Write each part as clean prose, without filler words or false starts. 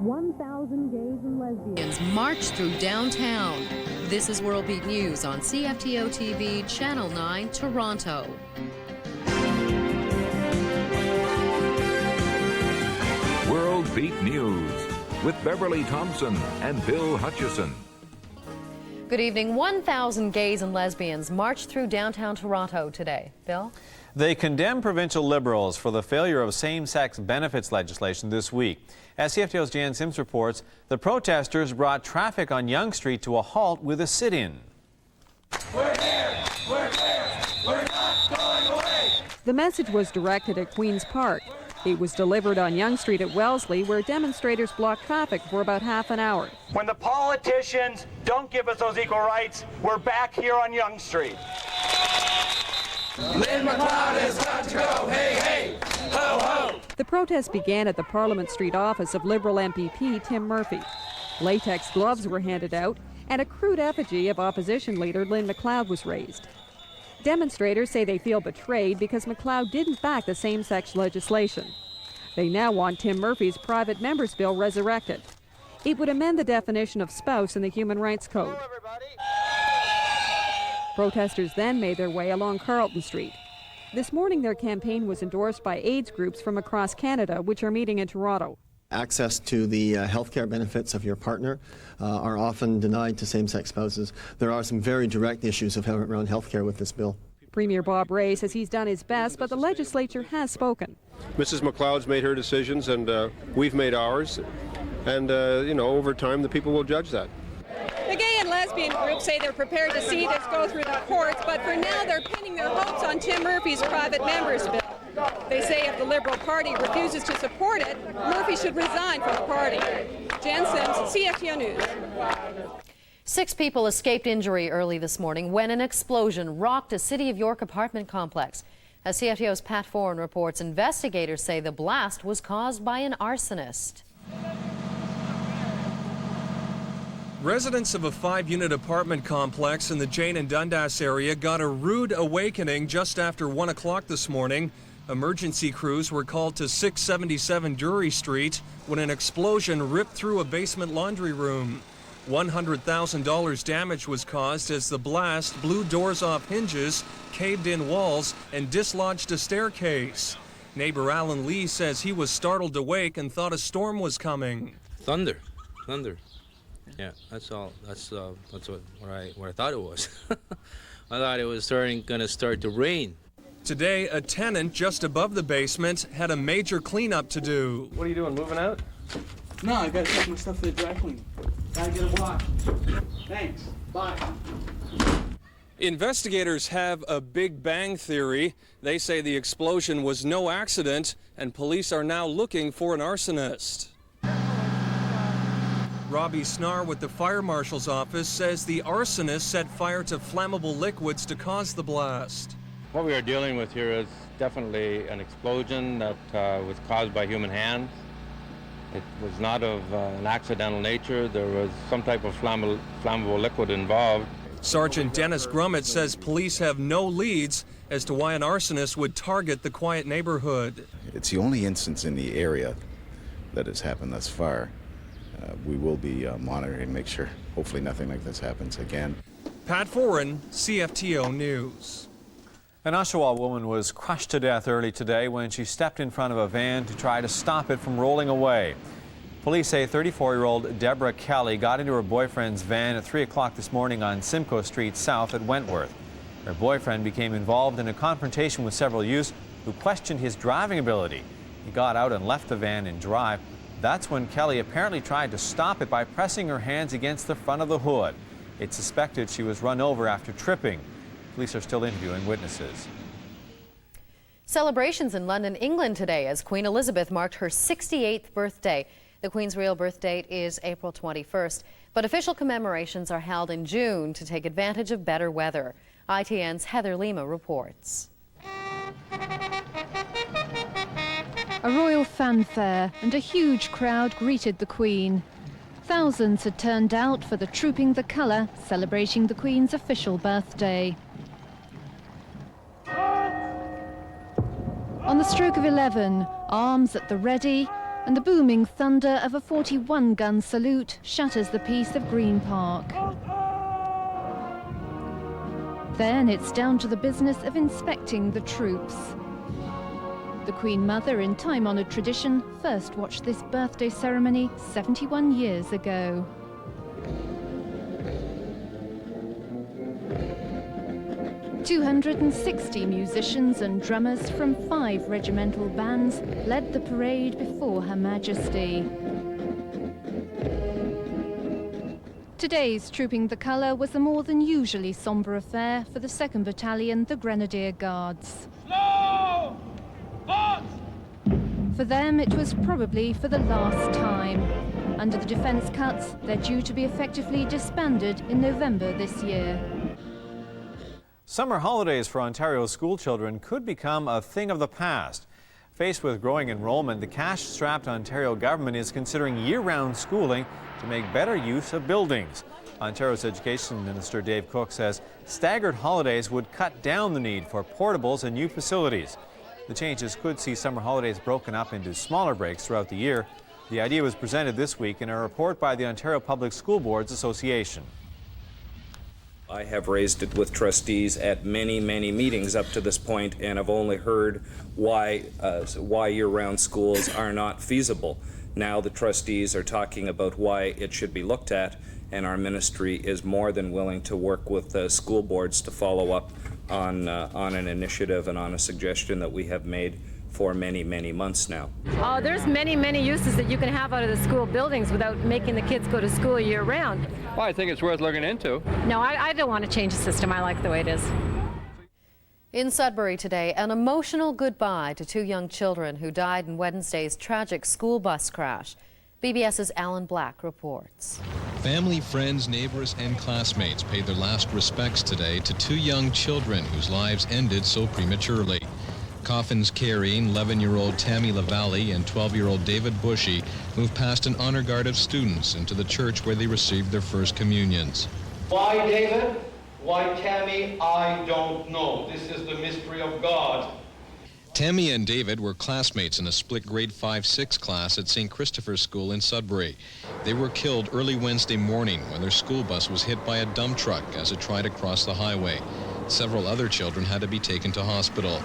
1,000 gays and lesbians march through downtown. This is Worldbeat News on CFTO TV, Channel 9, Toronto. Worldbeat News with Beverly Thompson and Bill Hutchison. Good evening. 1,000 gays and lesbians marched through downtown Toronto today. Bill? They condemn provincial Liberals for the failure of same-sex benefits legislation this week. As CFTO's Jan Sims reports, the protesters brought traffic on Yonge Street to a halt with a sit-in. We're here! We're here! We're not going away! The message was directed at Queen's Park. It was delivered on Yonge Street at Wellesley, where demonstrators blocked traffic for about half an hour. When the politicians don't give us those equal rights, we're back here on Yonge Street. Lynn McLeod has got to go. Hey, hey, ho, ho. The protest began at the Parliament Street office of Liberal MPP Tim Murphy. Latex gloves were handed out, and a crude effigy of opposition leader Lynn McLeod was raised. Demonstrators say they feel betrayed because McLeod didn't back the same-sex legislation. They now want Tim Murphy's private members bill resurrected. It would amend the definition of spouse in the Human Rights Code. Protesters then made their way along Carlton Street. This morning their campaign was endorsed by AIDS groups from across Canada, which are meeting in Toronto. Access to the health care benefits of your partner are often denied to same-sex spouses. There are some very direct issues around health care with this bill. Premier Bob Rae says he's done his best, but the legislature has spoken. Mrs. McLeod's made her decisions, and we've made ours. And, over time, the people will judge that. The gay and lesbian groups say they're prepared to see this go through the courts, but for now they're pinning their hopes on Tim Murphy's private members bill. They say if the Liberal Party refuses to support it, Murphy should resign from the party. Jan Sims, CFTO News. 6 people escaped injury early this morning when an explosion rocked a City of York apartment complex. As CFTO's Pat Foran reports, investigators say the blast was caused by an arsonist. Residents of a 5-unit apartment complex in the Jane and Dundas area got a rude awakening just after 1 o'clock this morning. Emergency crews were called to 677 Drury Street when an explosion ripped through a basement laundry room. $100,000 damage was caused as the blast blew doors off hinges, caved in walls, and dislodged a staircase. Neighbor Alan Lee says he was startled awake and thought a storm was coming. Thunder. Yeah, that's all. That's what I thought it was. I thought it was going to start to rain. Today, a tenant just above the basement had a major cleanup to do. What are you doing, moving out? No, I gotta take my stuff to the dry cleaning. Gotta get it washed. Thanks. Bye. Investigators have a Big Bang theory. They say the explosion was no accident, and police are now looking for an arsonist. Robbie Snar with the Fire Marshal's office says the arsonist set fire to flammable liquids to cause the blast. What we are dealing with here is definitely an explosion that was caused by human hands. It was not of an accidental nature. There was some type of flammable liquid involved. Sergeant Dennis Grummett says police have no leads as to why an arsonist would target the quiet neighborhood. It's the only instance in the area that has happened thus far. We will be monitoring, make sure hopefully nothing like this happens again. Pat Foran, CFTO News. An Oshawa woman was crushed to death early today when she stepped in front of a van to try to stop it from rolling away. Police say 34-year-old Deborah Kelly got into her boyfriend's van at 3 o'clock this morning on Simcoe Street South at Wentworth. Her boyfriend became involved in a confrontation with several youths who questioned his driving ability. He got out and left the van in drive. That's when Kelly apparently tried to stop it by pressing her hands against the front of the hood. It's suspected she was run over after tripping. Police are still interviewing witnesses. Celebrations in London, England today as Queen Elizabeth marked her 68th birthday. The Queen's real birth date is April 21st, but official commemorations are held in June to take advantage of better weather. ITN's Heather Lima reports. A royal fanfare and a huge crowd greeted the Queen. Thousands had turned out for the Trooping the Colour, celebrating the Queen's official birthday. On the stroke of 11, arms at the ready, And the booming thunder of a 41-gun salute shatters the peace of Green Park. Then it's down to the business of inspecting the troops. The Queen Mother, in time-honoured tradition, first watched this birthday ceremony 71 years ago. "260 musicians and drummers from 5 regimental bands led the parade before Her Majesty. Today's Trooping the Colour was a more than usually sombre affair for the 2nd Battalion, the Grenadier Guards. Slow! Halt! For them, it was probably for the last time. Under the defence cuts, they're due to be effectively disbanded in November this year. Summer holidays for Ontario school children could become a thing of the past. Faced with growing enrollment, the cash-strapped Ontario government is considering year-round schooling to make better use of buildings. Ontario's Education Minister Dave Cook says staggered holidays would cut down the need for portables and new facilities. The changes could see summer holidays broken up into smaller breaks throughout the year. The idea was presented this week in a report by the Ontario Public School Boards Association. I have raised it with trustees at many meetings up to this point, and I've only heard why year-round schools are not feasible. Now the trustees are talking about why it should be looked at, and our ministry is more than willing to work with the school boards to follow up on an initiative and on a suggestion that we have made for many months now. Oh, there's many uses that you can have out of the school buildings without making the kids go to school year-round. Well, I think it's worth looking into. No, I don't want to change the system. I like the way it is. In Sudbury today, an emotional goodbye to 2 young children who died in Wednesday's tragic school bus crash. BBS's Alan Black reports. Family, friends, neighbors, and classmates paid their last respects today to 2 young children whose lives ended so prematurely. Coffins carrying 11-year-old Tammy LaValle and 12-year-old David Bushy moved past an honor guard of students into the church where they received their first communions. Why David? Why Tammy? I don't know. This is the mystery of God. Tammy and David were classmates in a split grade 5-6 class at St. Christopher's School in Sudbury. They were killed early Wednesday morning when their school bus was hit by a dump truck as it tried to cross the highway. Several other children had to be taken to hospital.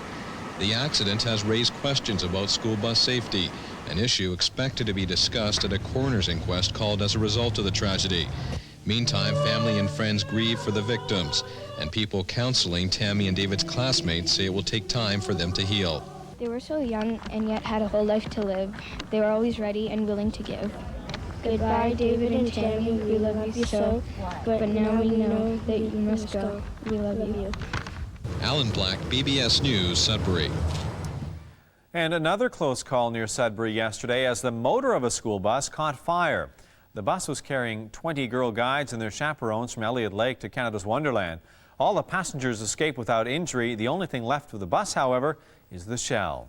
The accident has raised questions about school bus safety, an issue expected to be discussed at a coroner's inquest called as a result of the tragedy. Meantime, family and friends grieve for the victims, and people counseling Tammy and David's classmates say it will take time for them to heal. They were so young and yet had a whole life to live. They were always ready and willing to give. Goodbye, David and Tammy, we love you so, but now we know that you must go. We love you. Alan Black, BBS News, Sudbury. And another close call near Sudbury yesterday as the motor of a school bus caught fire. The bus was carrying 20 girl guides and their chaperones from Elliott Lake to Canada's Wonderland. All the passengers escaped without injury. The only thing left of the bus, however, is the shell.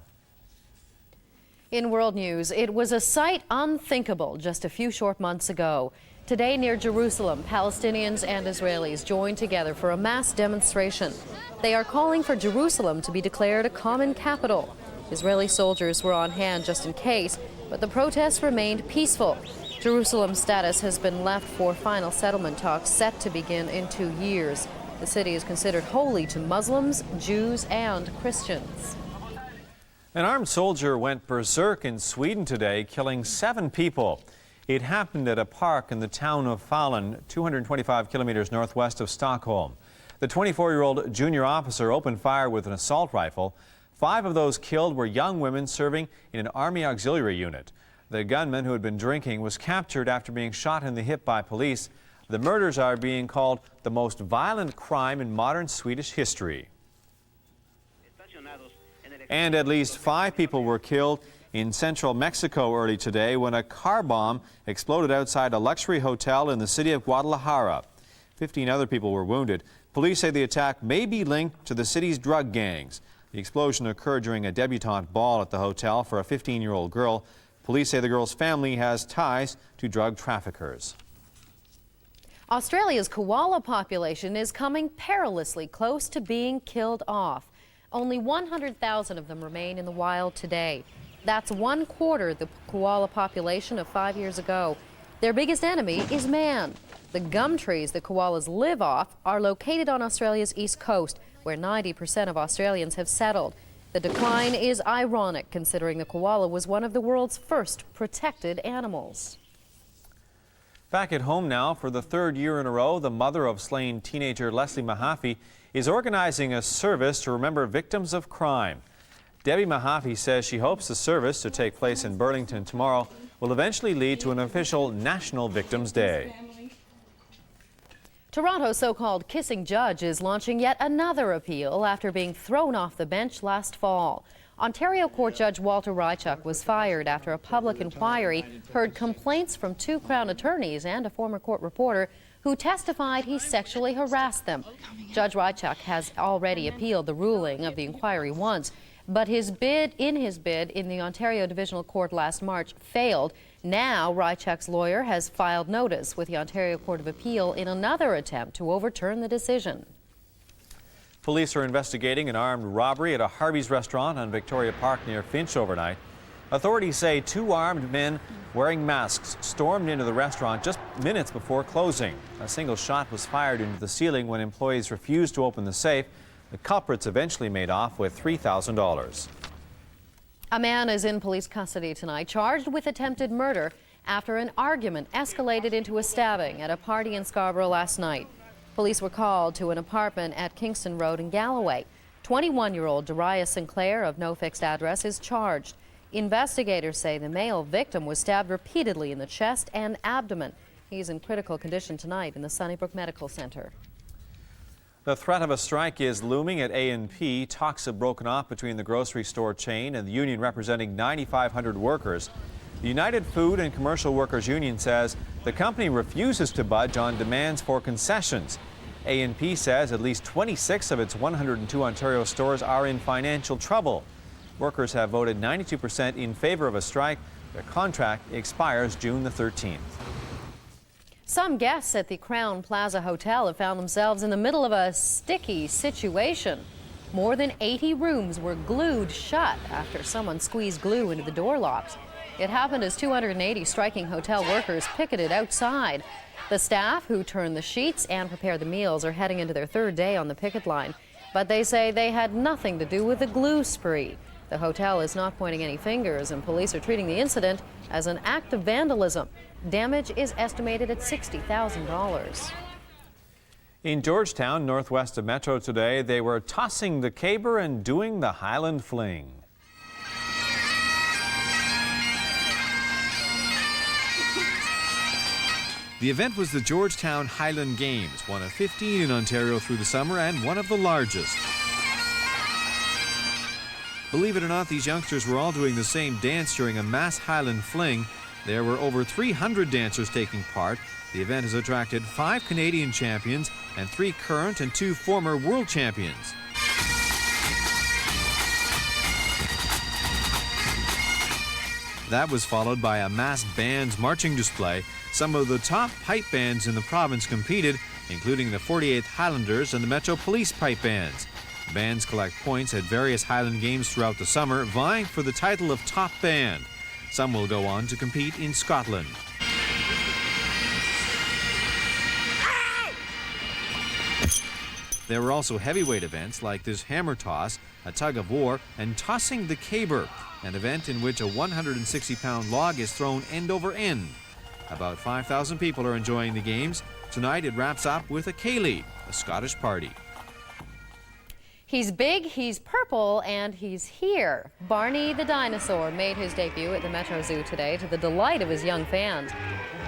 In world news, it was a sight unthinkable just a few short months ago. Today near Jerusalem, Palestinians and Israelis joined together for a mass demonstration. They are calling for Jerusalem to be declared a common capital. Israeli soldiers were on hand just in case, but the protests remained peaceful. Jerusalem's status has been left for final settlement talks set to begin in 2 years. The city is considered holy to Muslims, Jews, and Christians. An armed soldier went berserk in Sweden today, killing 7 people. It happened at a park in the town of Falun, 225 kilometers northwest of Stockholm. The 24-year-old junior officer opened fire with an assault rifle. 5 of those killed were young women serving in an Army auxiliary unit. The gunman, who had been drinking, was captured after being shot in the hip by police. The murders are being called the most violent crime in modern Swedish history. And at least 5 people were killed in central Mexico early today when a car bomb exploded outside a luxury hotel in the city of Guadalajara. 15 other people were wounded. Police say the attack may be linked to the city's drug gangs. The explosion occurred during a debutante ball at the hotel for a 15-year-old girl. Police say the girl's family has ties to drug traffickers. Australia's koala population is coming perilously close to being killed off. Only 100,000 of them remain in the wild today. That's 1/4 the koala population of 5 years ago. Their biggest enemy is man. The gum trees the koalas live off are located on Australia's east coast, where 90% of Australians have settled. The decline is ironic, considering the koala was one of the world's first protected animals. Back at home now, for the 3rd year in a row, the mother of slain teenager Leslie Mahaffey is organizing a service to remember victims of crime. Debbie Mahaffey says she hopes the service, to take place in Burlington tomorrow, will eventually lead to an official National Victims' Day. Toronto's so-called kissing judge is launching yet another appeal after being thrown off the bench last fall. Ontario Court Judge Walter Rychuk was fired after a public inquiry heard complaints from 2 Crown attorneys and a former court reporter who testified he sexually harassed them. Judge Rychuk has already appealed the ruling of the inquiry once, but his bid in the Ontario Divisional Court last March failed. Now, Rychuk's lawyer has filed notice with the Ontario Court of Appeal in another attempt to overturn the decision. Police are investigating an armed robbery at a Harvey's restaurant on Victoria Park near Finch overnight. Authorities say 2 armed men wearing masks stormed into the restaurant just minutes before closing. A single shot was fired into the ceiling when employees refused to open the safe. The culprits eventually made off with $3,000. A man is in police custody tonight, charged with attempted murder after an argument escalated into a stabbing at a party in Scarborough last night. Police were called to an apartment at Kingston Road in Galloway. 21-year-old Darius Sinclair of no fixed address is charged. Investigators say the male victim was stabbed repeatedly in the chest and abdomen. He's in critical condition tonight in the Sunnybrook Medical Center. The threat of a strike is looming at A&P. Talks have broken off between the grocery store chain and the union representing 9,500 workers. The United Food and Commercial Workers Union says the company refuses to budge on demands for concessions. A&P says at least 26 of its 102 Ontario stores are in financial trouble. Workers have voted 92% in favor of a strike. Their contract expires June the 13th. Some guests at the Crown Plaza Hotel have found themselves in the middle of a sticky situation. More than 80 rooms were glued shut after someone squeezed glue into the door locks. It happened as 280 striking hotel workers picketed outside. The staff who turned the sheets and prepared the meals are heading into their 3rd day on the picket line, but they say they had nothing to do with the glue spree. The hotel is not pointing any fingers, and police are treating the incident as an act of vandalism. Damage is estimated at $60,000. In Georgetown, northwest of Metro today, they were tossing the caber and doing the Highland Fling. The event was the Georgetown Highland Games, one of 15 in Ontario through the summer and one of the largest. Believe it or not, these youngsters were all doing the same dance during a mass Highland Fling. There were over 300 dancers taking part. The event has attracted 5 Canadian champions and 3 current and 2 former world champions. That was followed by a mass bands marching display. Some of the top pipe bands in the province competed, including the 48th Highlanders and the Metro Police Pipe Bands. Bands collect points at various Highland Games throughout the summer, vying for the title of top band. Some will go on to compete in Scotland. There were also heavyweight events like this hammer toss, a tug of war, and tossing the caber, an event in which a 160-pound log is thrown end over end. About 5,000 people are enjoying the games. Tonight it wraps up with a ceilidh, a Scottish party. He's big, he's purple, and he's here. Barney the dinosaur made his debut at the Metro Zoo today to the delight of his young fans.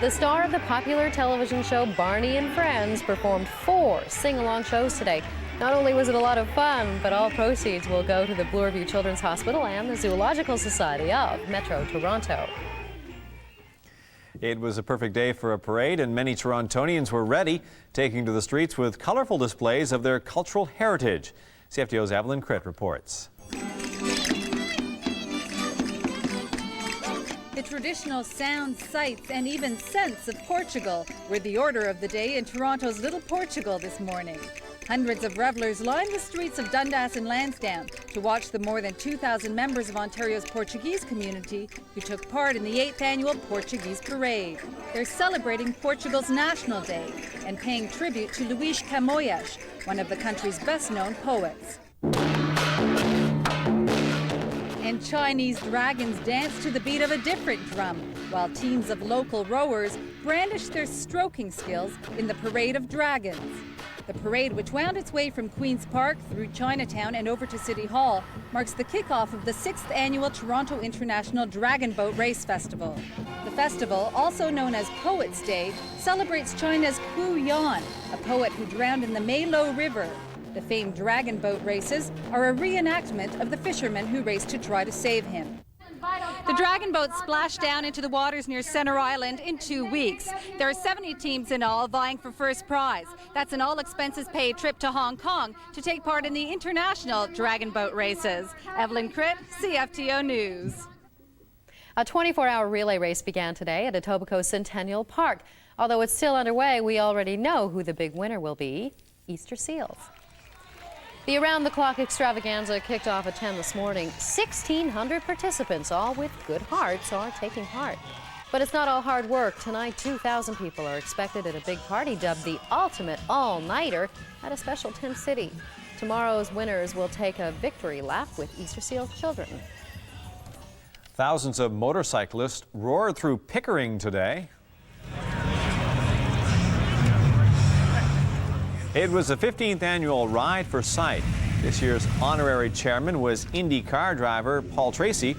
The star of the popular television show Barney and Friends performed 4 sing-along shows today. Not only was it a lot of fun, but all proceeds will go to the Bloorview Children's Hospital and the Zoological Society of Metro Toronto. It was a perfect day for a parade, and many Torontonians were ready, taking to the streets with colorful displays of their cultural heritage. CFTO's Evelyn Critt reports. The traditional sounds, sights, and even scents of Portugal were the order of the day in Toronto's Little Portugal this morning. Hundreds of revelers lined the streets of Dundas and Lansdowne to watch the more than 2,000 members of Ontario's Portuguese community who took part in the 8th annual Portuguese Parade. They're celebrating Portugal's National Day and paying tribute to Luís Camões, one of the country's best-known poets. And Chinese dragons dance to the beat of a different drum, while teams of local rowers brandish their stroking skills in the Parade of Dragons. The parade, which wound its way from Queen's Park through Chinatown and over to City Hall, marks the kickoff of the 6th annual Toronto International Dragon Boat Race Festival. The festival, also known as Poets' Day, celebrates China's Hu Yan, a poet who drowned in the Meilo River. The famed dragon boat races are a reenactment of the fishermen who raced to try to save him. The dragon boat splashed down into the waters near Center Island in 2 weeks. There are 70 teams in all vying for first prize. That's an all-expenses-paid trip to Hong Kong to take part in the international dragon boat races. Evelyn Critt, CFTO News. A 24-hour relay race began today at Etobicoke Centennial Park. Although it's still underway, we already know who the big winner will be: Easter seals. The around-the-clock extravaganza kicked off at 10 this morning. 1,600 participants, all with good hearts, are taking part. But it's not all hard work. Tonight, 2,000 people are expected at a big party dubbed the Ultimate All-Nighter at a special tent city. Tomorrow's winners will take a victory lap with Easter Seals children. Thousands of motorcyclists roared through Pickering today. It was the 15th annual Ride for Sight. This year's honorary chairman was IndyCar driver Paul Tracy.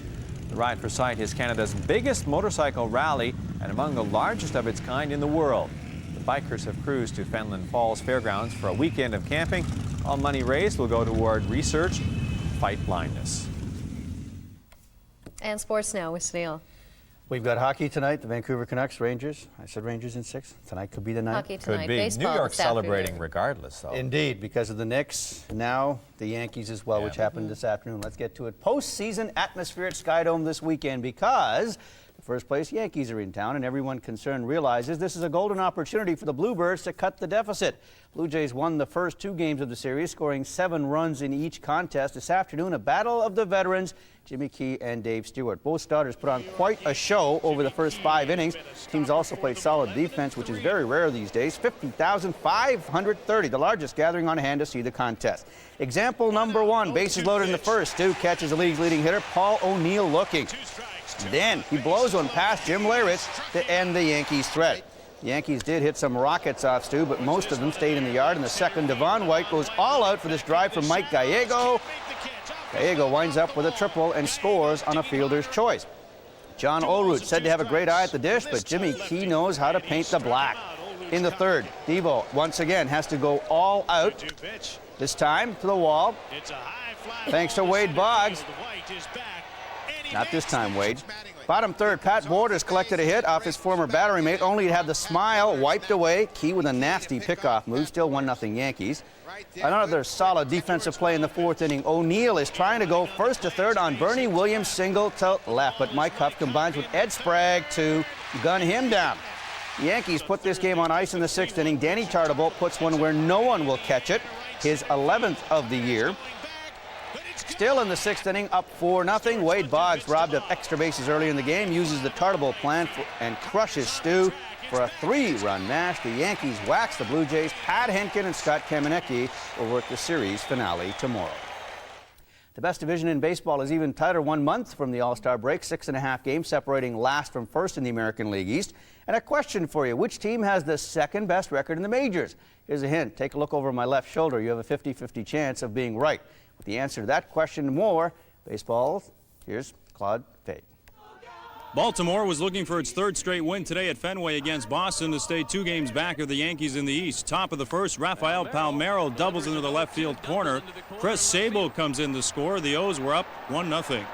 The Ride for Sight is Canada's biggest motorcycle rally and among the largest of its kind in the world. The bikers have cruised to Fenelon Falls Fairgrounds for a weekend of camping. All money raised will go toward research to fight blindness. And sports now with Sunil. We've got hockey tonight, the Vancouver Canucks, Rangers. I said Rangers in 6. Tonight could be the night. Hockey tonight. Could be. Baseball New York this celebrating afternoon. regardless, though. Indeed, because of the Knicks. Now the Yankees as well, which happened this afternoon. Let's get to it. Postseason atmosphere at Skydome this weekend because the first place Yankees are in town and everyone concerned realizes this is a golden opportunity for the Bluebirds to cut the deficit. Blue Jays won the first 2 games of the series, scoring 7 runs in each contest. This afternoon, a battle of the veterans, Jimmy Key and Dave Stewart. Both starters put on quite a show over the first 5 innings. Teams also played solid defense, which is very rare these days. 50,530, the largest gathering on hand to see the contest. Example number 1, bases loaded in the first. Stu catches the league's leading hitter, Paul O'Neill, looking. Then he blows one past Jim Leyritz to end the Yankees' threat. The Yankees did hit some rockets off Stu, but most of them stayed in the yard. In the second, Devon White goes all out for this drive from Mike Gallego. Gallego winds up with a triple and scores on a fielder's choice. John Olroot said to have a great eye at the dish, but Jimmy Key knows how to paint the black. In the third, Devo once again has to go all out, this time to the wall. Thanks to Wade Boggs. Not this time, Wade. Bottom third, Pat Borders collected a hit off his former battery mate, only to have the smile wiped away. Key with a nasty pickoff move, still 1-0 Yankees. Another solid defensive play in the 4th inning. O'Neill is trying to go first to third on Bernie Williams' single to left, but Mike Huff combines with Ed Sprague to gun him down. The Yankees put this game on ice in the 6th inning. Danny Tartabolt puts one where no one will catch it, his 11th of the year. Still in the 6th inning, up 4-0. Wade Boggs, robbed of extra bases early in the game, uses the Tartabolt plan and crushes Stu for a 3-run mash. The Yankees wax the Blue Jays. Pat Henkin and Scott Kamenecki will work the series finale tomorrow. The best division in baseball is even tighter 1 month from the All-Star break. 6.5 games separating last from first in the American League East. And a question for you. Which team has the second best record in the majors? Here's a hint. Take a look over my left shoulder. You have a 50-50 chance of being right. With the answer to that question and more, baseball, here's Claude Fade. Baltimore was looking for its 3rd straight win today at Fenway against Boston to stay 2 games back of the Yankees in the East. Top of the first, Rafael Palmeiro doubles into the left field corner. Chris Sable comes in to score. The O's were up 1-0.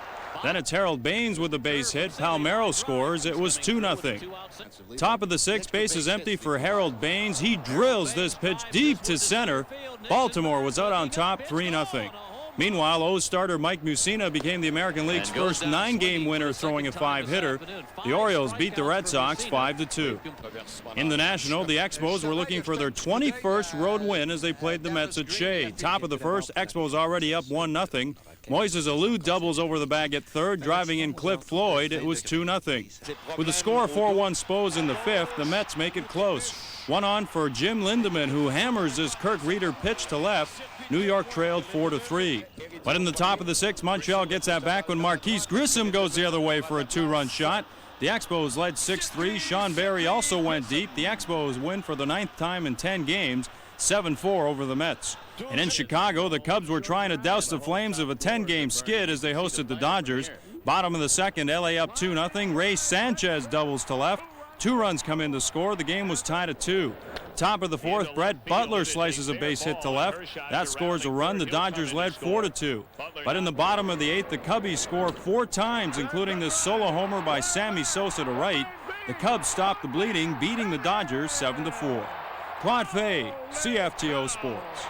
Then it's Harold Baines with a base hit. Palmeiro scores. It was 2-0. Top of the 6th, bases empty for Harold Baines. He drills this pitch deep to center. Baltimore was out on top 3-0. Meanwhile, O's starter Mike Mussina became the American League's first 9-game winner throwing a 5-hitter. The Orioles beat the Red Sox 5-2. In the National, the Expos were looking for their 21st road win as they played the Mets at Shea. Top of the first, Expos already up 1-0. Moises Alou doubles over the bag at third, driving in Cliff Floyd. It was 2-0. With a score of 4-1 Spos in the fifth, the Mets make it close. One on for Jim Lindemann, who hammers his Kirk Reeder pitch to left. New York trailed 4-3. But in the top of the sixth, Montreal gets that back when Marquise Grissom goes the other way for a 2-run shot. The Expos led 6-3. Sean Barry also went deep. The Expos win for the 9th time in 10 games, 7-4 over the Mets. And in Chicago, the Cubs were trying to douse the Flames of a 10-game skid as they hosted the Dodgers. Bottom of the second, LA up 2-0. Ray Sanchez doubles to left. 2 runs come in to score. The game was tied at 2. Top of the fourth, Brett Butler slices a base hit to left. That scores a run. The Dodgers led 4-2. But in the bottom of the 8th, the Cubbies score 4 times, including this solo homer by Sammy Sosa to right. The Cubs stopped the bleeding, beating the Dodgers 7-4. Claude Fay, CFTO Sports.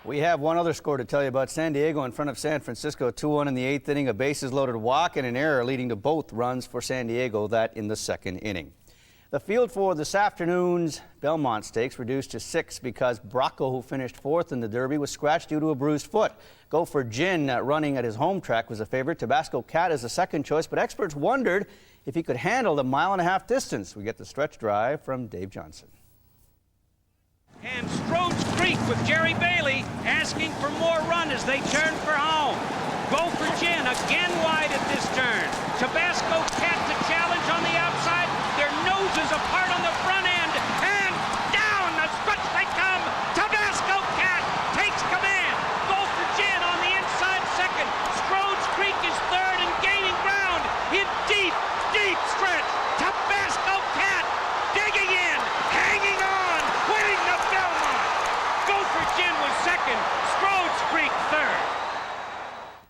We have one other score to tell you about. San Diego in front of San Francisco, 2-1 in the 8th inning. A bases-loaded walk and an error leading to both runs for San Diego, that in the 2nd inning. The field for this afternoon's Belmont Stakes reduced to 6 because Bracco, who finished 4th in the Derby, was scratched due to a bruised foot. Gopher Gin, running at his home track, was a favorite. Tabasco Cat is the second choice, but experts wondered if he could handle the 1.5-mile distance. We get the stretch drive from Dave Johnson. And Strode's Creek with Jerry Bailey asking for more run as they turn for home. Gopher Gin again wide at this turn. Tabasco Cat to challenge on the outside. Their noses apart on the front end. And down the stretch they come. Tabasco Cat takes command. Gopher Gin on the inside second. Strode's Creek is third and gaining ground in deep, deep stretch. Tabasco Cat digging in, hanging on, winning the Belmont. Gopher Gin was second. Strode's Creek third.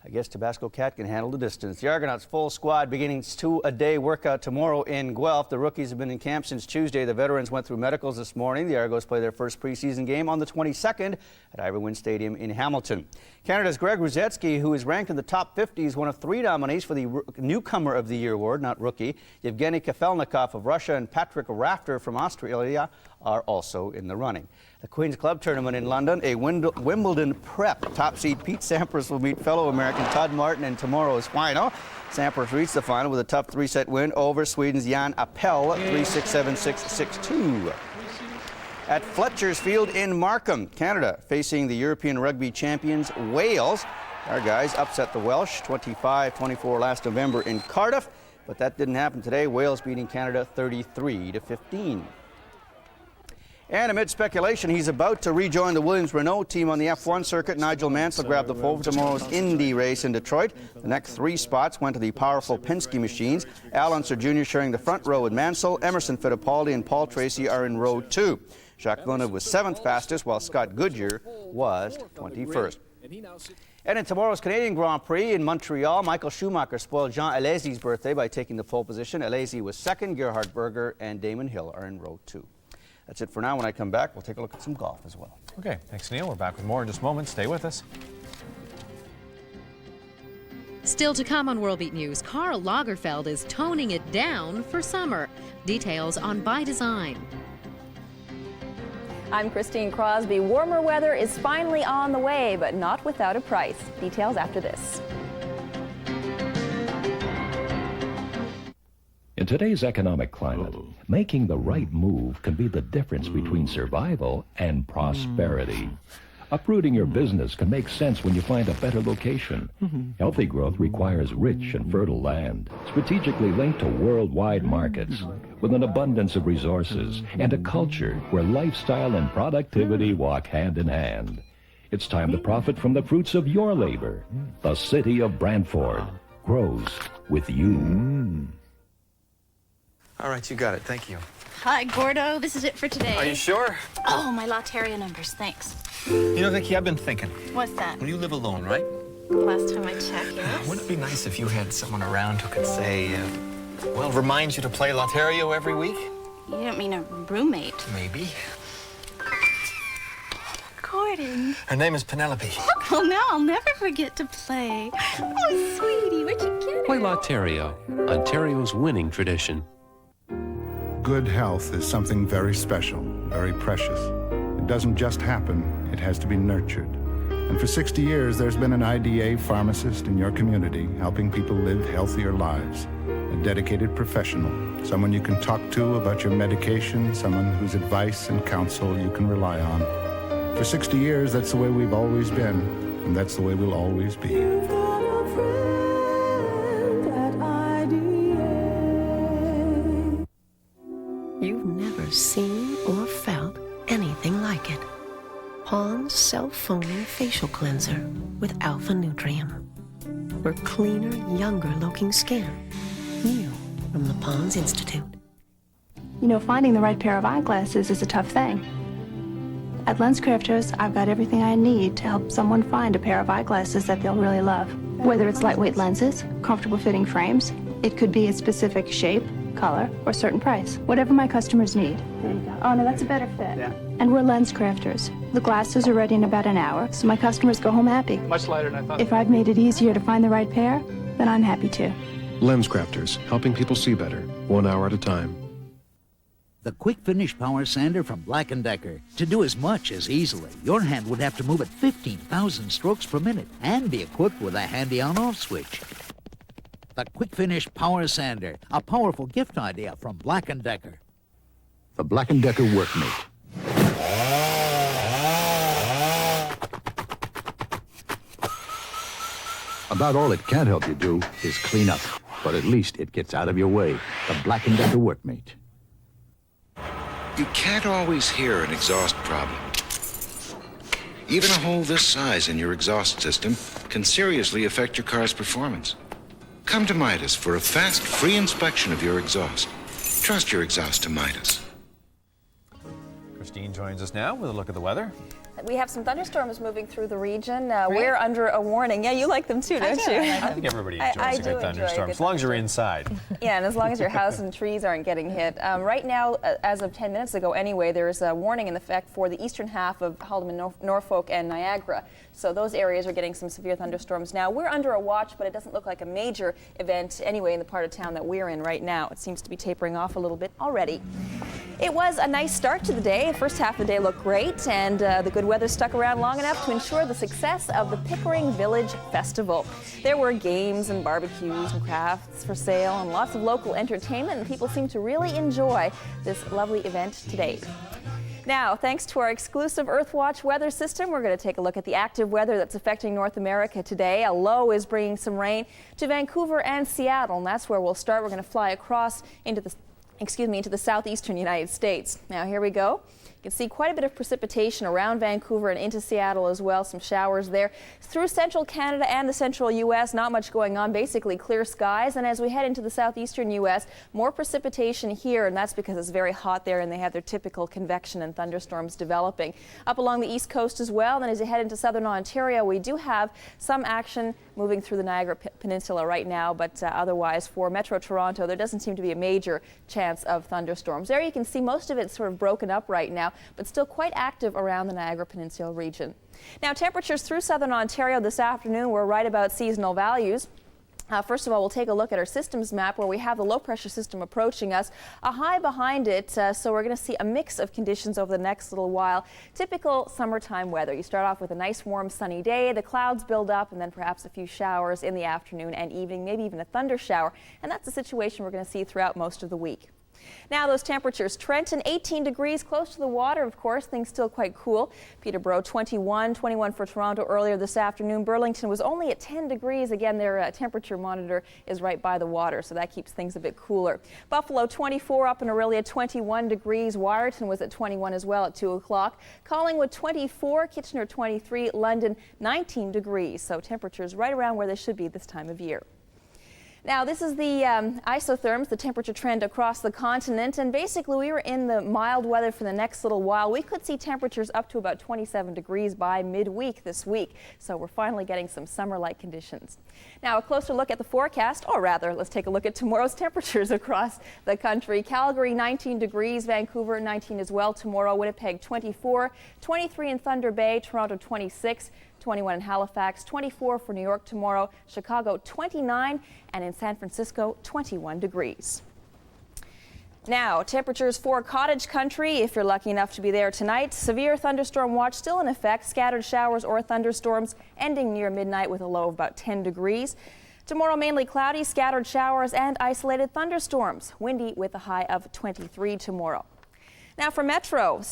I guess Tabasco Cat can handle the distance. The Argonauts' full squad beginning 2-a-day workout tomorrow in Guelph. The rookies have been in camp since Tuesday. The veterans went through medicals this morning. The Argos play their first preseason game on the 22nd at Ivor Wynne Stadium in Hamilton. Canada's Greg Ruzetsky, who is ranked in the top 50, is one of 3 nominees for the Newcomer of the Year award, not rookie. Yevgeny Kafelnikov of Russia and Patrick Rafter from Australia are also in the running. The Queen's Club Tournament in London, a Wimbledon prep. Top seed Pete Sampras will meet fellow American Todd Martin in tomorrow's final. Sampras reached the final with a tough 3-set win over Sweden's Jan Appel, 3-6, 7-6, 6-2. At Fletcher's Field in Markham, Canada, facing the European rugby champions Wales. Our guys upset the Welsh 25-24 last November in Cardiff, but that didn't happen today. Wales beating Canada 33-15. And amid speculation, he's about to rejoin the Williams-Renault team on the F1 circuit. Nigel Mansell grabbed the pole for tomorrow's Indy race in Detroit. The next 3 spots went to the powerful Penske machines. Al Unser Jr. sharing the front row with Mansell. Emerson Fittipaldi and Paul Tracy are in row 2. Jacques Villeneuve was 7th fastest, while Scott Goodyear was 21st. And in tomorrow's Canadian Grand Prix in Montreal, Michael Schumacher spoiled Jean Alesi's birthday by taking the pole position. Alesi was 2nd. Gerhard Berger and Damon Hill are in row 2. That's it for now. When I come back, we'll take a look at some golf as well. Okay, thanks, Neil. We're back with more in just a moment. Stay with us. Still to come on Worldbeat News, Karl Lagerfeld is toning it down for summer. Details on By Design. I'm Christine Crosby. Warmer weather is finally on the way, but not without a price. Details after this. In today's economic climate, making the right move can be the difference between survival and prosperity. Uprooting your business can make sense when you find a better location. Healthy growth requires rich and fertile land, strategically linked to worldwide markets, with an abundance of resources and a culture where lifestyle and productivity walk hand in hand. It's time to profit from the fruits of your labor. The city of Brantford grows with you. All right, you got it. Thank you. Hi, Gordo. This is it for today. Are you sure? Oh, my Lotteria numbers. Thanks. You know, Vicky, I've been thinking. What's that? When you live alone, right? Last time I checked, yes. Wouldn't it be nice if you had someone around who could say, well, remind you to play Lotterio every week? You don't mean a roommate. Maybe. recording. Her name is Penelope. Well, now I'll never forget to play. Oh, sweetie, where'd you get her? Play Lotterio, Ontario's winning tradition. Good health is something very special, very precious. It doesn't just happen, it has to be nurtured. And for 60 years, there's been an IDA pharmacist in your community helping people live healthier lives. A dedicated professional, someone you can talk to about your medication, someone whose advice and counsel you can rely on. For 60 years, that's the way we've always been, and that's the way we'll always be. You've never seen or felt anything like it. Pond's self-foaming facial cleanser with Alpha Nutrient. For cleaner, younger-looking skin. New from the Pond's Institute. You know, finding the right pair of eyeglasses is a tough thing. At LensCrafters, I've got everything I need to help someone find a pair of eyeglasses that they'll really love. Whether it's lightweight lenses, comfortable fitting frames, it could be a specific shape, color, or certain price. Whatever my customers need. There you go. Oh, no, that's a better fit. Yeah. And we're LensCrafters. The glasses are ready in about an hour, so my customers go home happy. Much lighter than I thought. If I've made it easier to find the right pair, then I'm happy too. LensCrafters, helping people see better, 1 hour at a time. The Quick Finish Power Sander from Black & Decker. To do as much as easily, your hand would have to move at 15,000 strokes per minute and be equipped with a handy on-off switch. The Quick Finish Power Sander, a powerful gift idea from Black & Decker. The Black & Decker Workmate. About all it can't help you do is clean up, but at least it gets out of your way. The Black & Decker Workmate. You can't always hear an exhaust problem. Even a hole this size in your exhaust system can seriously affect your car's performance. Come to Midas for a fast, free inspection of your exhaust. Trust your exhaust to Midas. Christine joins us now with a look at the weather. We have some thunderstorms moving through the region. We're under a warning. Yeah, you like them too, don't you? I think everybody enjoys a good thunderstorm, as long as you're inside. Yeah, and as long as your house and trees aren't getting hit. Right now, as of 10 minutes ago anyway, there's a warning in effect for the eastern half of Haldimand, Norfolk, and Niagara. So those areas are getting some severe thunderstorms now. We're under a watch, but it doesn't look like a major event anyway in the part of town that we're in right now. It seems to be tapering off a little bit already. It was a nice start to the day. The first half of the day looked great, and the good weather stuck around long enough to ensure the success of the Pickering Village Festival. There were games and barbecues and crafts for sale and lots of local entertainment, and people seem to really enjoy this lovely event today. Now, thanks to our exclusive Earthwatch weather system, we're going to take a look at the active weather that's affecting North America today. A low is bringing some rain to Vancouver and Seattle, and that's where we'll start. We're going to fly across into the southeastern United States. Now, here we go. You can see quite a bit of precipitation around Vancouver and into Seattle as well, some showers there. Through central Canada and the central U.S., not much going on, basically clear skies. And as we head into the southeastern U.S., more precipitation here, and that's because it's very hot there and they have their typical convection and thunderstorms developing. Up along the east coast as well, and as you head into southern Ontario, we do have some action moving through the Niagara Peninsula right now, but otherwise for Metro Toronto, there doesn't seem to be a major chance of thunderstorms. There you can see most of it sort of broken up right now, but still quite active around the Niagara Peninsula region. Now, temperatures through southern Ontario this afternoon were right about seasonal values. First of all, we'll take a look at our systems map where we have the low pressure system approaching us, a high behind it, so we're going to see a mix of conditions over the next little while. Typical summertime weather. You start off with a nice warm sunny day, the clouds build up, and then perhaps a few showers in the afternoon and evening, maybe even a thunder shower, and that's the situation we're going to see throughout most of the week. Now those temperatures, Trenton 18 degrees, close to the water, of course, things still quite cool. Peterborough 21 for Toronto earlier this afternoon. Burlington was only at 10 degrees. Again, their temperature monitor is right by the water, so that keeps things a bit cooler. Buffalo 24, up in Orillia 21 degrees. Wyerton was at 21 as well at 2 o'clock. Collingwood 24, Kitchener 23, London 19 degrees. So temperatures right around where they should be this time of year. Now, this is the isotherms, the temperature trend across the continent, and basically we were in the mild weather for the next little while. We could see temperatures up to about 27 degrees by midweek this week, so we're finally getting some summer-like conditions. Now, a closer look at the forecast, or rather, let's take a look at tomorrow's temperatures across the country. Calgary, 19 degrees, Vancouver, 19 as well tomorrow, Winnipeg, 24, 23 in Thunder Bay, Toronto, 26, 21 in Halifax, 24 for New York tomorrow, Chicago 29, and in San Francisco 21 degrees. Now, temperatures for cottage country, if you're lucky enough to be there tonight. Severe thunderstorm watch still in effect, scattered showers or thunderstorms ending near midnight with a low of about 10 degrees. Tomorrow mainly cloudy, scattered showers and isolated thunderstorms, windy with a high of 23 tomorrow. Now for Metro.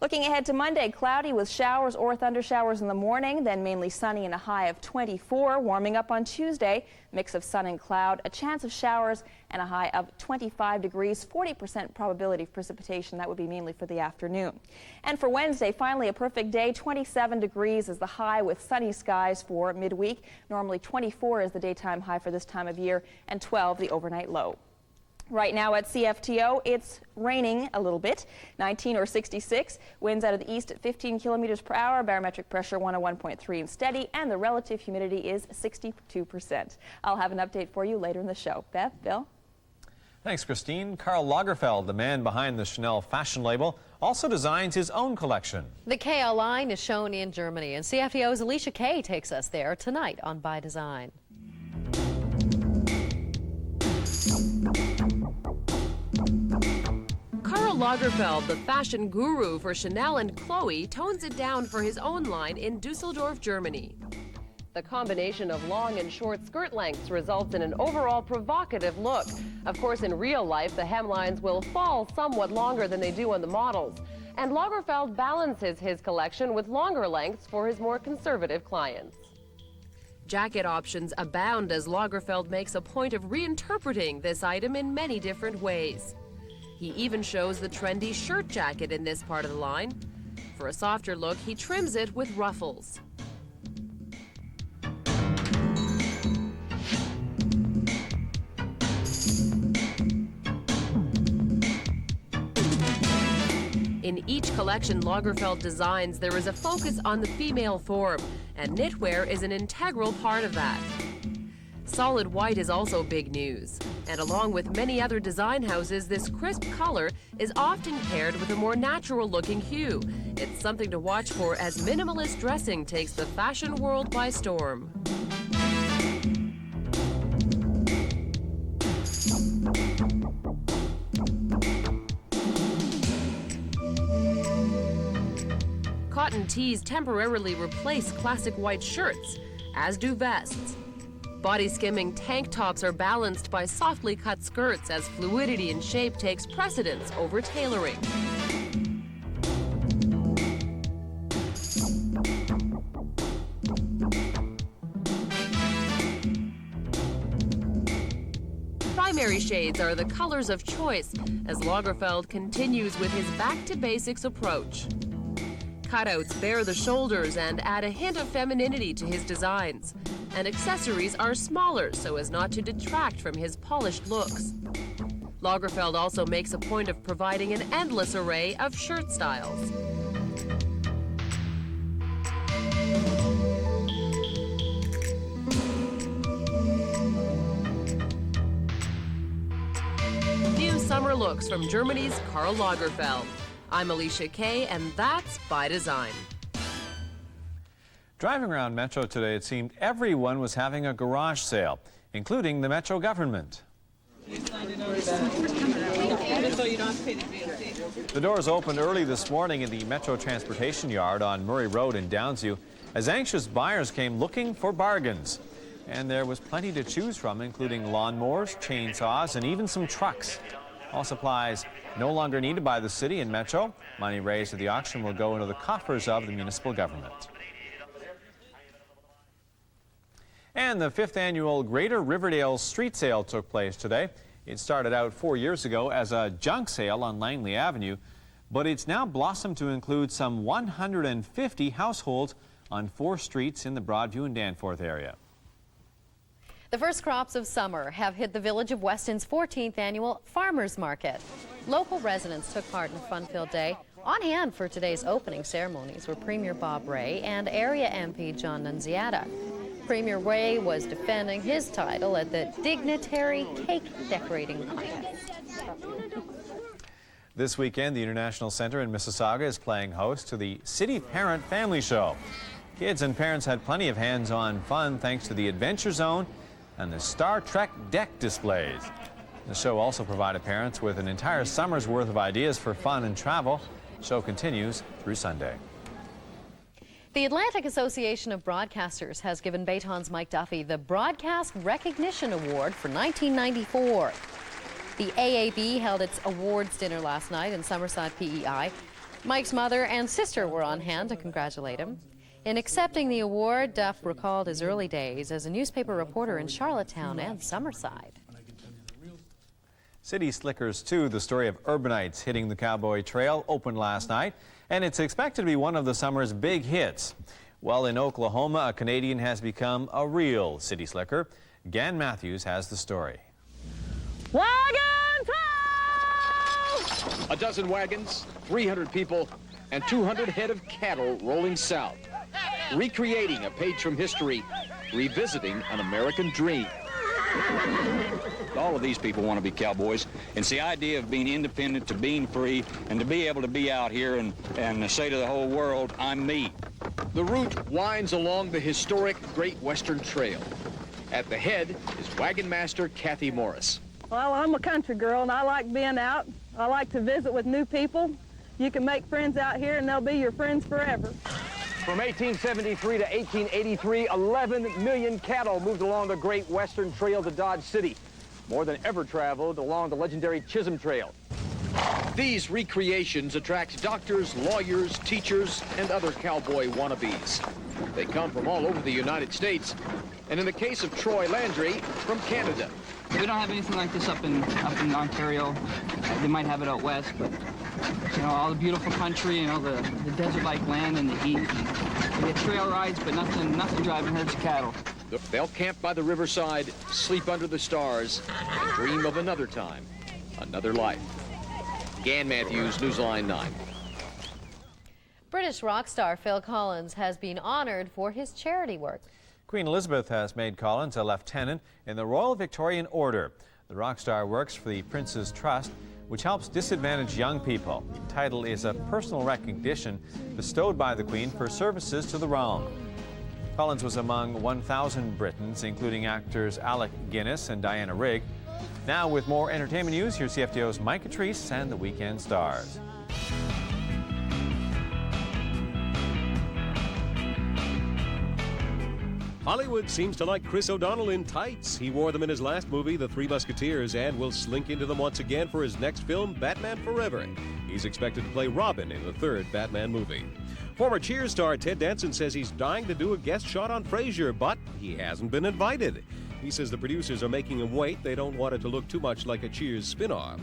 Looking ahead to Monday, cloudy with showers or thundershowers in the morning, then mainly sunny and a high of 24. Warming up on Tuesday, mix of sun and cloud, a chance of showers and a high of 25 degrees, 40% probability of precipitation. That would be mainly for the afternoon. And for Wednesday, finally a perfect day, 27 degrees is the high with sunny skies for midweek. Normally 24 is the daytime high for this time of year and 12 the overnight low. Right now at CFTO, it's raining a little bit, 19 or 66. Winds out of the east at 15 kilometers per hour, barometric pressure 101.3 and steady, and the relative humidity is 62%. I'll have an update for you later in the show. Beth, Bill? Thanks, Christine. Karl Lagerfeld, the man behind the Chanel fashion label, also designs his own collection. The KL line is shown in Germany, and CFTO's Alicia Kay takes us there tonight on By Design. Karl Lagerfeld, the fashion guru for Chanel and Chloe, tones it down for his own line in Dusseldorf, Germany. The combination of long and short skirt lengths results in an overall provocative look. Of course, in real life, the hemlines will fall somewhat longer than they do on the models. And Lagerfeld balances his collection with longer lengths for his more conservative clients. Jacket options abound as Lagerfeld makes a point of reinterpreting this item in many different ways. He even shows the trendy shirt jacket in this part of the line. For a softer look, he trims it with ruffles. In each collection Lagerfeld designs, there is a focus on the female form, and knitwear is an integral part of that. Solid white is also big news, and along with many other design houses, this crisp color is often paired with a more natural-looking hue. It's something to watch for as minimalist dressing takes the fashion world by storm. Cotton tees temporarily replace classic white shirts, as do vests. Body-skimming tank tops are balanced by softly cut skirts as fluidity in shape takes precedence over tailoring. Primary shades are the colors of choice as Lagerfeld continues with his back-to-basics approach. Cutouts bare the shoulders and add a hint of femininity to his designs. And accessories are smaller so as not to detract from his polished looks. Lagerfeld also makes a point of providing an endless array of shirt styles. New summer looks from Germany's Karl Lagerfeld. I'm Alicia Kay, and that's By Design. Driving around Metro today, it seemed everyone was having a garage sale, including the Metro government. The doors opened early this morning in the Metro Transportation Yard on Murray Road in Downsview as anxious buyers came looking for bargains. And there was plenty to choose from, including lawnmowers, chainsaws, and even some trucks. All supplies no longer needed by the city and Metro. Money raised at the auction will go into the coffers of the municipal government. And the 5th annual Greater Riverdale Street Sale took place today. It started out 4 years ago as a junk sale on Langley Avenue, but it's now blossomed to include some 150 households on 4 streets in the Broadview and Danforth area. The first crops of summer have hit the village of Weston's 14th annual Farmers Market. Local residents took part in a fun-filled day. On hand for today's opening ceremonies were Premier Bob Ray and area MP John Nunziata. Premier Ray was defending his title at the Dignitary Cake Decorating Contest. This weekend, the International Center in Mississauga is playing host to the City Parent Family Show. Kids and parents had plenty of hands-on fun thanks to the Adventure Zone and the Star Trek deck displays. The show also provided parents with an entire summer's worth of ideas for fun and travel. The show continues through Sunday. The Atlantic Association of Broadcasters has given Bayton's Mike Duffy the Broadcast Recognition Award for 1994. The AAB held its awards dinner last night in Summerside, PEI. Mike's mother and sister were on hand to congratulate him. In accepting the award, Duff recalled his early days as a newspaper reporter in Charlottetown and Summerside. City Slickers 2, the story of urbanites hitting the Cowboy Trail, opened last night, and it's expected to be one of the summer's big hits. Well, in Oklahoma, a Canadian has become a real city slicker. Gan Matthews has the story. Wagon tow! A dozen wagons, 300 people, and 200 head of cattle rolling south. Recreating a page from history, revisiting an American dream. All of these people want to be cowboys. It's the idea of being independent, to being free, and to be able to be out here and say to the whole world, I'm me. The route winds along the historic Great Western Trail. At the head is wagon master Kathy Morris. Well, I'm a country girl, and I like being out. I like to visit with new people. You can make friends out here, and they'll be your friends forever. From 1873 to 1883, 11 million cattle moved along the Great Western Trail to Dodge City, more than ever traveled along the legendary Chisholm Trail. These recreations attract doctors, lawyers, teachers, and other cowboy wannabes. They come from all over the United States, and in the case of Troy Landry, from Canada. We don't have anything like this up in Ontario. They might have it out west, but you know, all the beautiful country, you know, the desert-like land and the heat. We get trail rides, but nothing driving herds of cattle. They'll camp by the riverside, sleep under the stars, and dream of another time, another life. Gan Matthews, Newsline 9. British rock star Phil Collins has been honored for his charity work. Queen Elizabeth has made Collins a lieutenant in the Royal Victorian Order. The rock star works for the Prince's Trust, which helps disadvantaged young people. The title is a personal recognition bestowed by the Queen for services to the realm. Collins was among 1,000 Britons, including actors Alec Guinness and Diana Rigg. Now with more entertainment news, here's CFTO's Mike Catrice and the Weekend Stars. Hollywood seems to like Chris O'Donnell in tights. He wore them in his last movie, The Three Musketeers, and will slink into them once again for his next film, Batman Forever. He's expected to play Robin in the third Batman movie. Former Cheers star Ted Danson says he's dying to do a guest shot on Frasier, but he hasn't been invited. He says the producers are making him wait. They don't want it to look too much like a Cheers spin-off.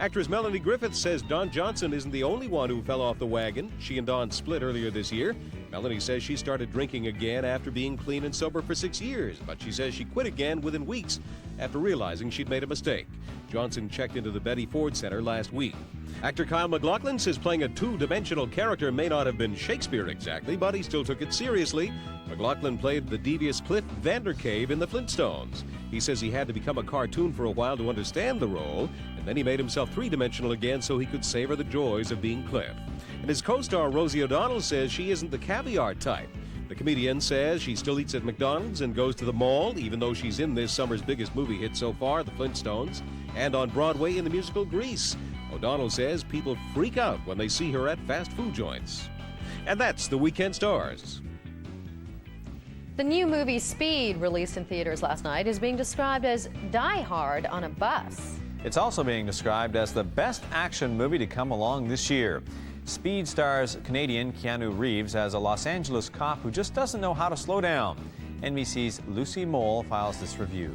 Actress Melanie Griffith says Don Johnson isn't the only one who fell off the wagon. She and Don split earlier this year. Melanie says she started drinking again after being clean and sober for 6 years, but she says she quit again within weeks after realizing she'd made a mistake. Johnson checked into the Betty Ford Center last week. Actor Kyle MacLachlan says playing a two-dimensional character may not have been Shakespeare exactly, but he still took it seriously. MacLachlan played the devious Cliff Vandercave in the Flintstones. He says he had to become a cartoon for a while to understand the role, and then he made himself three-dimensional again so he could savor the joys of being Cliff. And his co-star Rosie O'Donnell says she isn't the caviar type. The comedian says she still eats at McDonald's and goes to the mall, even though she's in this summer's biggest movie hit so far, The Flintstones, and on Broadway in the musical Grease. O'Donnell says people freak out when they see her at fast food joints. And that's the Weekend Stars. The new movie Speed, released in theaters last night, is being described as Die Hard on a bus. It's also being described as the best action movie to come along this year. Speed stars Canadian Keanu Reeves as a Los Angeles cop who just doesn't know how to slow down. NBC's Lucy Mole files this review.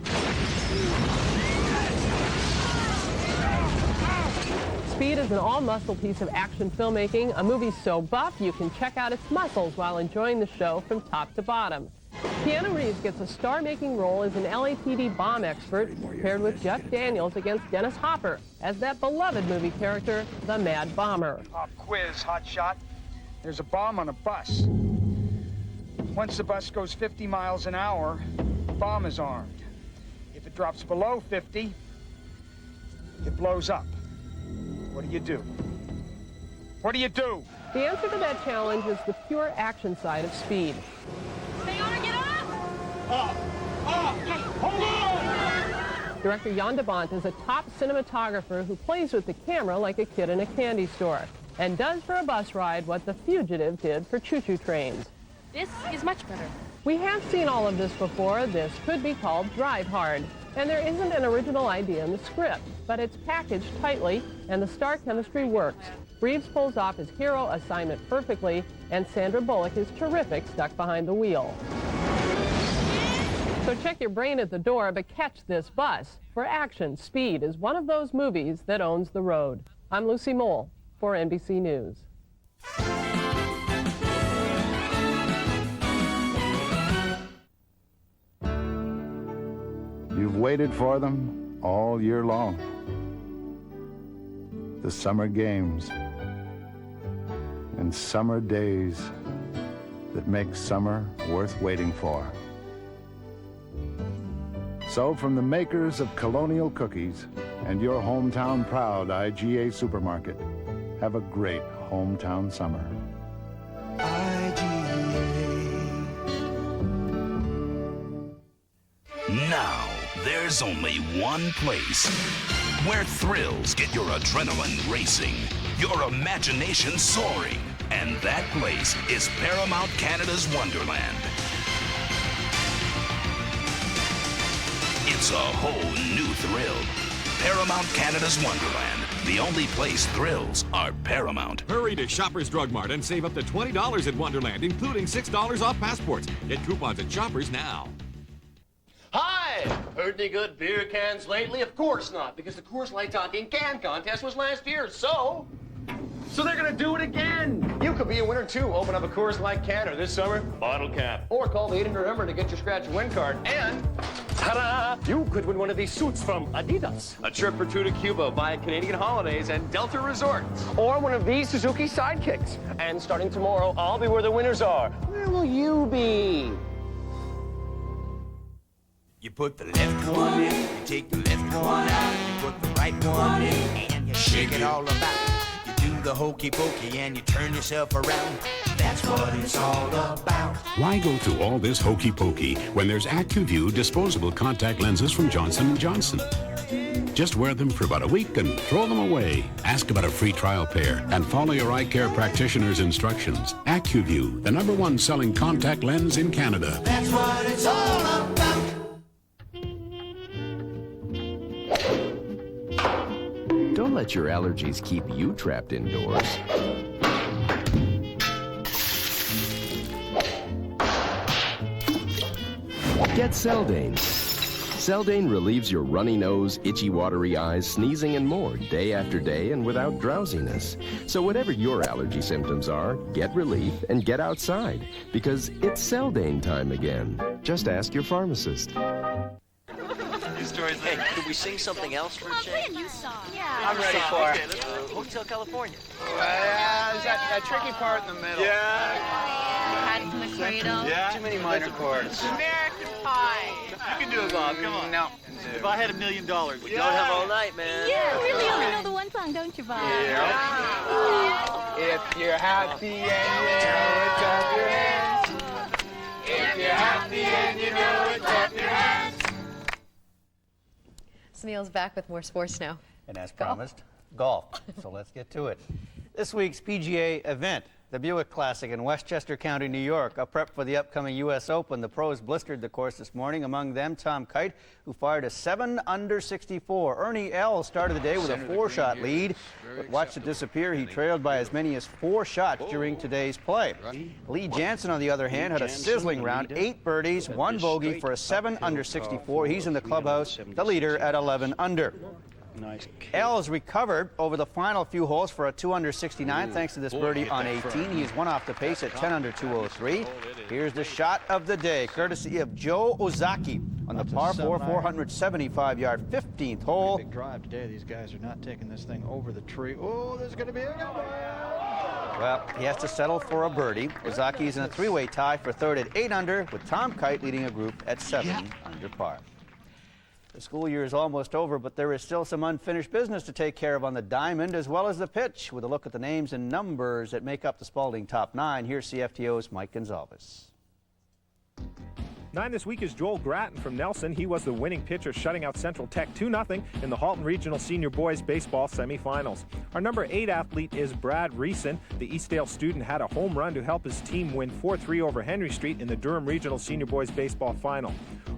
Speed is an all-muscle piece of action filmmaking, a movie so buff you can check out its muscles while enjoying the show from top to bottom. Keanu Reeves gets a star-making role as an LAPD bomb expert, paired with Jeff Daniels against Dennis Hopper as that beloved movie character, the Mad Bomber. Quiz, hotshot. There's a bomb on a bus. Once the bus goes 50 miles an hour, the bomb is armed. If it drops below 50, it blows up. What do you do? What do you do? The answer to that challenge is the pure action side of Speed. Stay on, get up! Hold on! Director Jan de Bont is a top cinematographer who plays with the camera like a kid in a candy store and does for a bus ride what The Fugitive did for choo-choo trains. This is much better. We have seen all of this before. This could be called Drive Hard. And there isn't an original idea in the script, but it's packaged tightly and the star chemistry works. Reeves pulls off his hero assignment perfectly, and Sandra Bullock is terrific stuck behind the wheel. So check your brain at the door, but catch this bus. For action, Speed is one of those movies that owns the road. I'm Lucy Mole for NBC News. You've waited for them all year long. The summer games and summer days that make summer worth waiting for. So from the makers of Colonial Cookies and your hometown proud IGA supermarket, have a great hometown summer. Now, there's only one place where thrills get your adrenaline racing, your imagination soaring, and that place is Paramount Canada's Wonderland. It's a whole new thrill. Paramount Canada's Wonderland, the only place thrills are paramount. Hurry to Shoppers Drug Mart and save up to $20 at Wonderland, including $6 off passports. Get coupons at Shoppers now. Hi! Heard any good beer cans lately? Of course not, because the Coors Light Talking Can Contest was last year, so they're gonna do it again! You could be a winner too. Open up a Coors Light can or this summer, bottle cap. Or call the 800 number to get your scratch and win card. And, ta-da! You could win one of these suits from Adidas. A trip or two to Cuba via Canadian Holidays and Delta Resorts. Or one of these Suzuki Sidekicks. And starting tomorrow, I'll be where the winners are. Where will you be? You put the left one in, you take the left one out, you put the right one in, and you shake it all about. You do the hokey pokey and you turn yourself around. That's what it's all about. Why go through all this hokey pokey when there's AccuView disposable contact lenses from Johnson & Johnson? Just wear them for about a week and throw them away. Ask about a free trial pair and follow your eye care practitioner's instructions. AccuView, the #1 selling contact lens in Canada. That's what it's all about. Don't let your allergies keep you trapped indoors. Get Celdane. Celdane relieves your runny nose, itchy, watery eyes, sneezing, and more day after day and without drowsiness. So whatever your allergy symptoms are, get relief and get outside because it's Celdane time again. Just ask your pharmacist. Hey, could we sing something else for a change? Play a new song. I'm ready for it. Okay, let's Hotel California. Is that tricky part in the middle? Hide from the cradle. Yeah. Too many minor chords. American Pie. You can do it, Bob. Come on. No. If I had $1 million, we don't have all night, man. Yeah, you really only know the one song, don't you, Bob? If you're happy and you know it, clap your hands. If you're happy and you know it, clap your hands. Sunil's back with more sports now. And as promised, golf. So let's get to it. This week's PGA event, the Buick Classic in Westchester County, New York. A prep for the upcoming U.S. Open. The pros blistered the course this morning. Among them, Tom Kite, who fired a 7 under 64. Ernie Els started the day with a 4-shot lead, but watched it disappear. He trailed by as many as 4 shots during today's play. Lee Jansen, on the other hand, had a sizzling round. 8 birdies, 1 bogey for a 7 under 64. He's in the clubhouse, the leader at 11 under. Nice. Els recovered over the final few holes for a 2-under 69 thanks to this birdie on 18. He's one off the pace at 10-under 203. Here's the shot of the day, courtesy of Joe Ozaki on the par 4 475-yard 15th hole. Big drive today. These guys are not taking this thing over the tree. Oh, there's going to be a good one. Well, he has to settle for a birdie. Ozaki's in a three-way tie for third at 8 under, with Tom Kite leading a group at 7 under par. The school year is almost over, but there is still some unfinished business to take care of on the diamond as well as the pitch. With a look at the names and numbers that make up the Spalding top 9, here's CFTO's Mike Gonzalez. 9 this week is Joel Gratton from Nelson. He was the winning pitcher, shutting out Central Tech 2-0 in the Halton Regional Senior Boys Baseball semifinals. Our number 8 athlete is Brad Reeson. The Eastdale student had a home run to help his team win 4-3 over Henry Street in the Durham Regional Senior Boys Baseball final.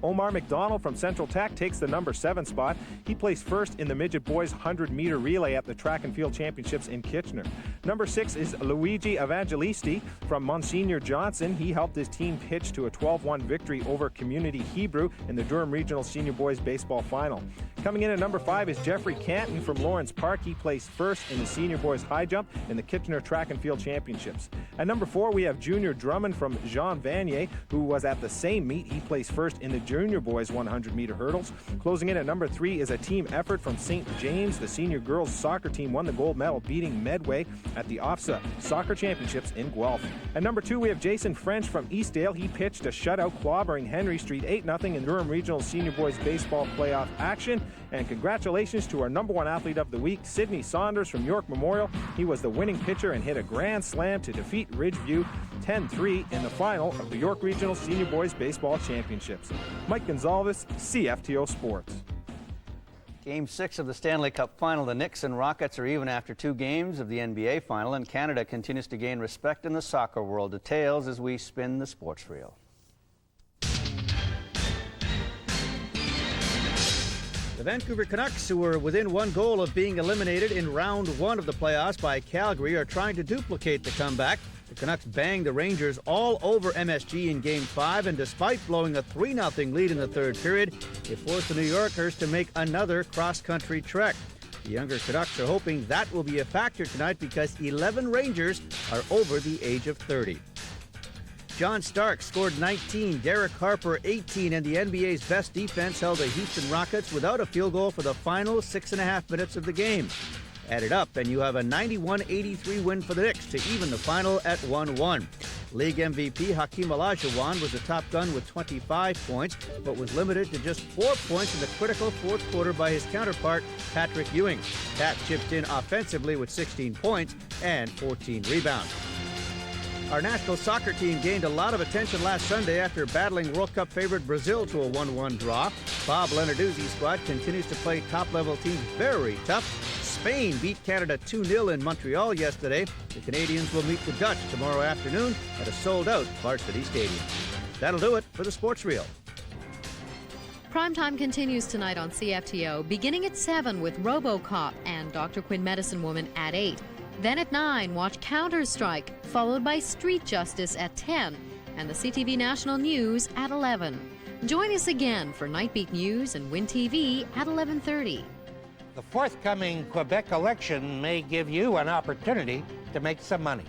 Omar McDonald from Central Tech takes the number 7 spot. He placed first in the midget boys 100-meter relay at the Track and Field Championships in Kitchener. Number 6 is Luigi Evangelisti from Monsignor Johnson. He helped his team pitch to a 12-1 victory over Community Hebrew in the Durham Regional Senior Boys Baseball final. Coming in at number 5 is Jeffrey Canton from Lawrence Park. He placed first in the Senior Boys High Jump in the Kitchener Track and Field Championships. At number 4, we have Junior Drummond from Jean Vanier, who was at the same meet. He placed first in the Junior Boys 100-meter hurdles. Closing in at number 3 is a team effort from St. James. The senior girls soccer team won the gold medal, beating Medway at the OFSA Soccer Championships in Guelph. At number 2, we have Jason French from Eastdale. He pitched a shutout, clobbering Henry Street 8-0 in Durham Regional Senior Boys Baseball playoff action. And congratulations to our number 1 athlete of the week, Sidney Saunders from York Memorial. He was the winning pitcher and hit a grand slam to defeat Ridgeview 10-3 in the final of the York Regional Senior Boys Baseball Championships. Mike Gonzalez, CFTO Sports. Game 6 of the Stanley Cup Final. The Knicks and Rockets are even after 2 games of the NBA Final, and Canada continues to gain respect in the soccer world. Details as we spin the sports reel. The Vancouver Canucks, who were within 1 goal of being eliminated in round 1 of the playoffs by Calgary, are trying to duplicate the comeback. The Canucks banged the Rangers all over MSG in Game 5, and despite blowing a 3-0 lead in the third period, it forced the New Yorkers to make another cross-country trek. The younger Canucks are hoping that will be a factor tonight because 11 Rangers are over the age of 30. John Stark scored 19, Derek Harper 18, and the NBA's best defense held the Houston Rockets without a field goal for the final 6.5 minutes of the game. Add it up, and you have a 91-83 win for the Knicks to even the final at 1-1. League MVP Hakeem Olajuwon was the top gun with 25 points, but was limited to just 4 points in the critical fourth quarter by his counterpart, Patrick Ewing. Pat chipped in offensively with 16 points and 14 rebounds. Our national soccer team gained a lot of attention last Sunday after battling World Cup favorite Brazil to a 1-1 draw. Bob Lenarduzzi's squad continues to play top-level teams very tough. Spain beat Canada 2-0 in Montreal yesterday. The Canadians will meet the Dutch tomorrow afternoon at a sold-out Varsity Stadium. That'll do it for the Sports Reel. Primetime continues tonight on CFTO, beginning at 7 with RoboCop and Dr. Quinn Medicine Woman at 8. Then at 9, watch Counter-Strike, followed by Street Justice at 10, and the CTV National News at 11. Join us again for Nightbeat News and Win TV at 11:30. The forthcoming Quebec election may give you an opportunity to make some money.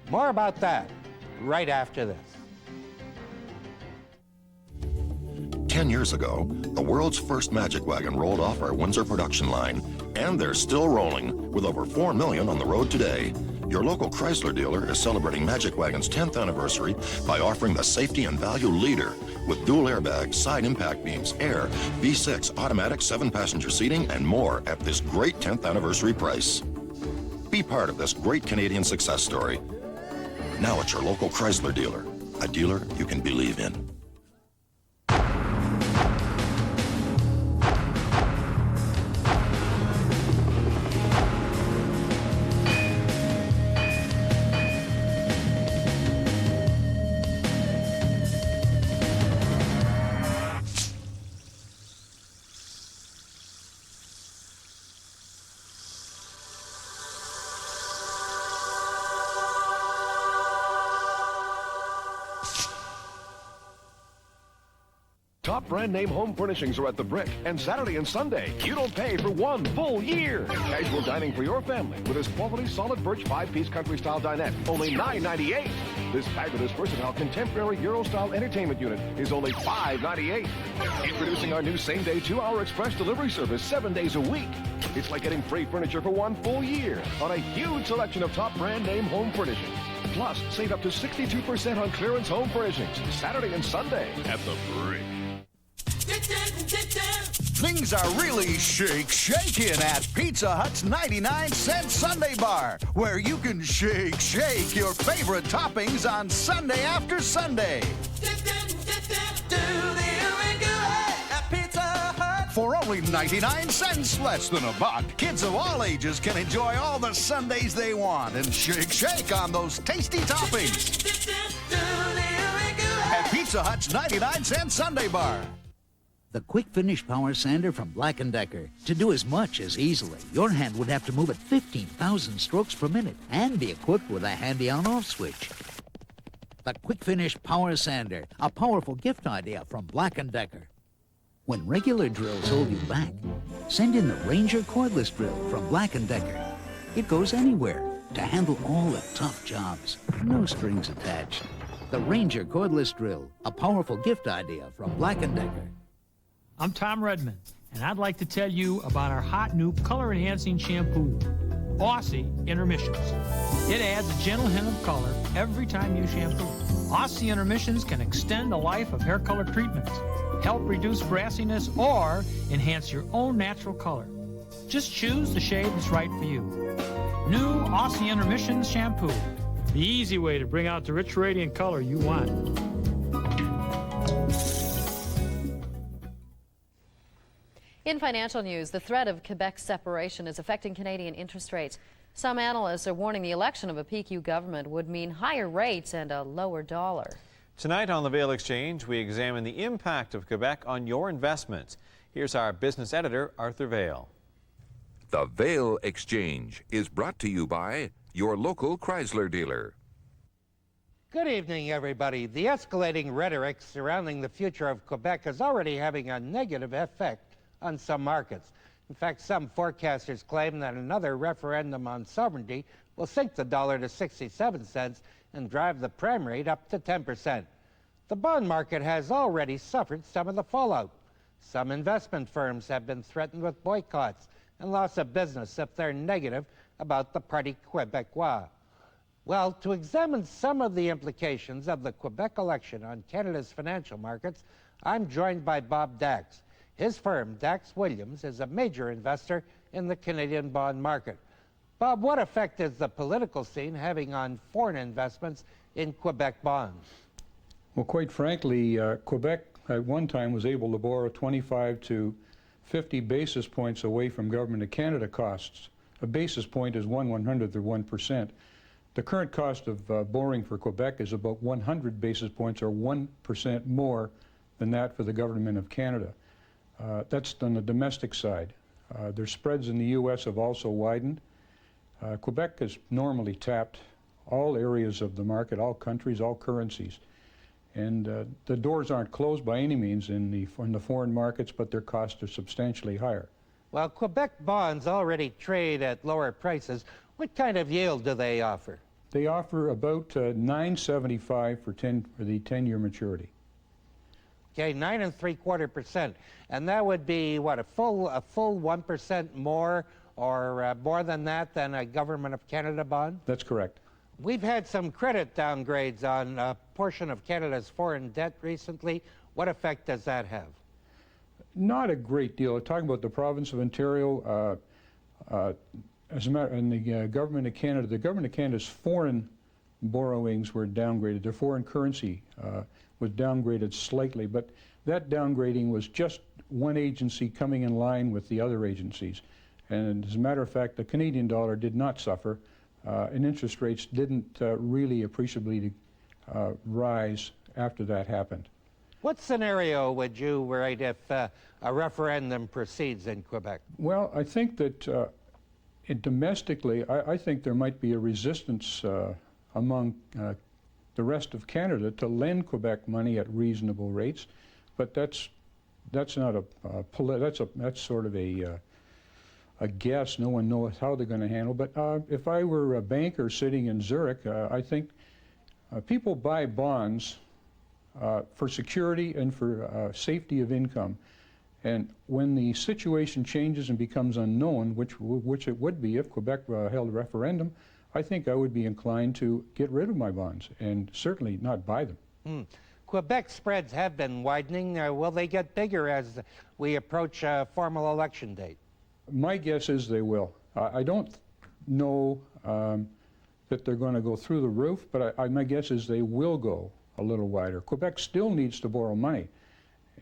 More about that right after this. 10 years ago, the world's first Magic Wagon rolled off our Windsor production line, and they're still rolling, with over 4 million on the road today. Your local Chrysler dealer is celebrating Magic Wagon's 10th anniversary by offering the safety and value leader with dual airbags, side impact beams, air, V6, automatic 7-passenger seating, and more at this great 10th anniversary price. Be part of this great Canadian success story. Now at your local Chrysler dealer, a dealer you can believe in. Top brand name home furnishings are at the Brick, and Saturday and Sunday, you don't pay for 1 full year. Casual dining for your family with this quality solid birch 5-piece country style dinette, only $9.98. This fabulous versatile contemporary Euro style entertainment unit is only $5.98. Introducing our new same day 2-hour express delivery service 7 days a week. It's like getting free furniture for 1 full year on a huge selection of top brand name home furnishings. Plus, save up to 62% on clearance home furnishings Saturday and Sunday at the Brick. Things are really shaking at Pizza Hut's 99-cent Sunday Bar, where you can shake your favorite toppings on Sunday after Sunday. For only 99 cents, less than a buck, kids of all ages can enjoy all the Sundays they want and shake on those tasty toppings. At Pizza Hut's 99-cent Sunday Bar. The Quick Finish Power Sander from Black & Decker. To do as much as easily, your hand would have to move at 15,000 strokes per minute and be equipped with a handy on-off switch. The Quick Finish Power Sander, a powerful gift idea from Black & Decker. When regular drills hold you back, send in the Ranger cordless drill from Black & Decker. It goes anywhere to handle all the tough jobs, no strings attached. The Ranger cordless drill, a powerful gift idea from Black & Decker. I'm Tom Redmond, and I'd like to tell you about our hot new color-enhancing shampoo, Aussie Intermissions. It adds a gentle hint of color every time you shampoo. Aussie Intermissions can extend the life of hair color treatments, help reduce brassiness, or enhance your own natural color. Just choose the shade that's right for you. New Aussie Intermissions shampoo, the easy way to bring out the rich, radiant color you want. In financial news, the threat of Quebec's separation is affecting Canadian interest rates. Some analysts are warning the election of a PQ government would mean higher rates and a lower dollar. Tonight on the Vail Exchange, we examine the impact of Quebec on your investments. Here's our business editor, Arthur Vail. The Vail Exchange is brought to you by your local Chrysler dealer. Good evening, everybody. The escalating rhetoric surrounding the future of Quebec is already having a negative effect on some markets. In fact, some forecasters claim that another referendum on sovereignty will sink the dollar to 67 cents and drive the prime rate up to 10%. The bond market has already suffered some of the fallout. Some investment firms have been threatened with boycotts and loss of business if they're negative about the Parti Québécois. Well, to examine some of the implications of the Quebec election on Canada's financial markets, I'm joined by Bob Dax. His firm, Dax Williams, is a major investor in the Canadian bond market. Bob, what effect is the political scene having on foreign investments in Quebec bonds? Well, quite frankly, Quebec at one time was able to borrow 25 to 50 basis points away from Government of Canada costs. A basis point is 1/100th of 1%. The current cost of borrowing for Quebec is about 100 basis points or 1% more than that for the Government of Canada. That's on the domestic side. Their spreads in the U.S. have also widened. Quebec has normally tapped all areas of the market, all countries, all currencies. And the doors aren't closed by any means in the foreign markets, but their costs are substantially higher. Well, Quebec bonds already trade at lower prices. What kind of yield do they offer? They offer about 9.75 for the 10-year maturity. Okay, 9 3/4%, and that would be what, a full 1% more, or more than that, than a Government of Canada bond? That's correct. We've had some credit downgrades on a portion of Canada's foreign debt recently. What effect does that have? Not a great deal. Talking about the province of Ontario, as a matter, in the Government of Canada, the Government of Canada's foreign borrowings were downgraded. Their foreign currency was downgraded slightly, but that downgrading was just one agency coming in line with the other agencies. And as a matter of fact, the Canadian dollar did not suffer, and interest rates didn't really appreciably rise after that happened. What scenario would you write if a referendum proceeds in Quebec? Well, I think that domestically, I think there might be a resistance among the rest of Canada to lend Quebec money at reasonable rates, but that's that's not that's sort of a guess. No one knows how they're going to handle. But if I were a banker sitting in Zurich, I think people buy bonds for security and for safety of income. And when the situation changes and becomes unknown, which it would be if Quebec held a referendum, I think I would be inclined to get rid of my bonds and certainly not buy them. Quebec spreads have been widening. Will they get bigger as we approach a formal election date? My guess is they will. I don't know that they're going to go through the roof, but my guess is they will go a little wider. Quebec still needs to borrow money,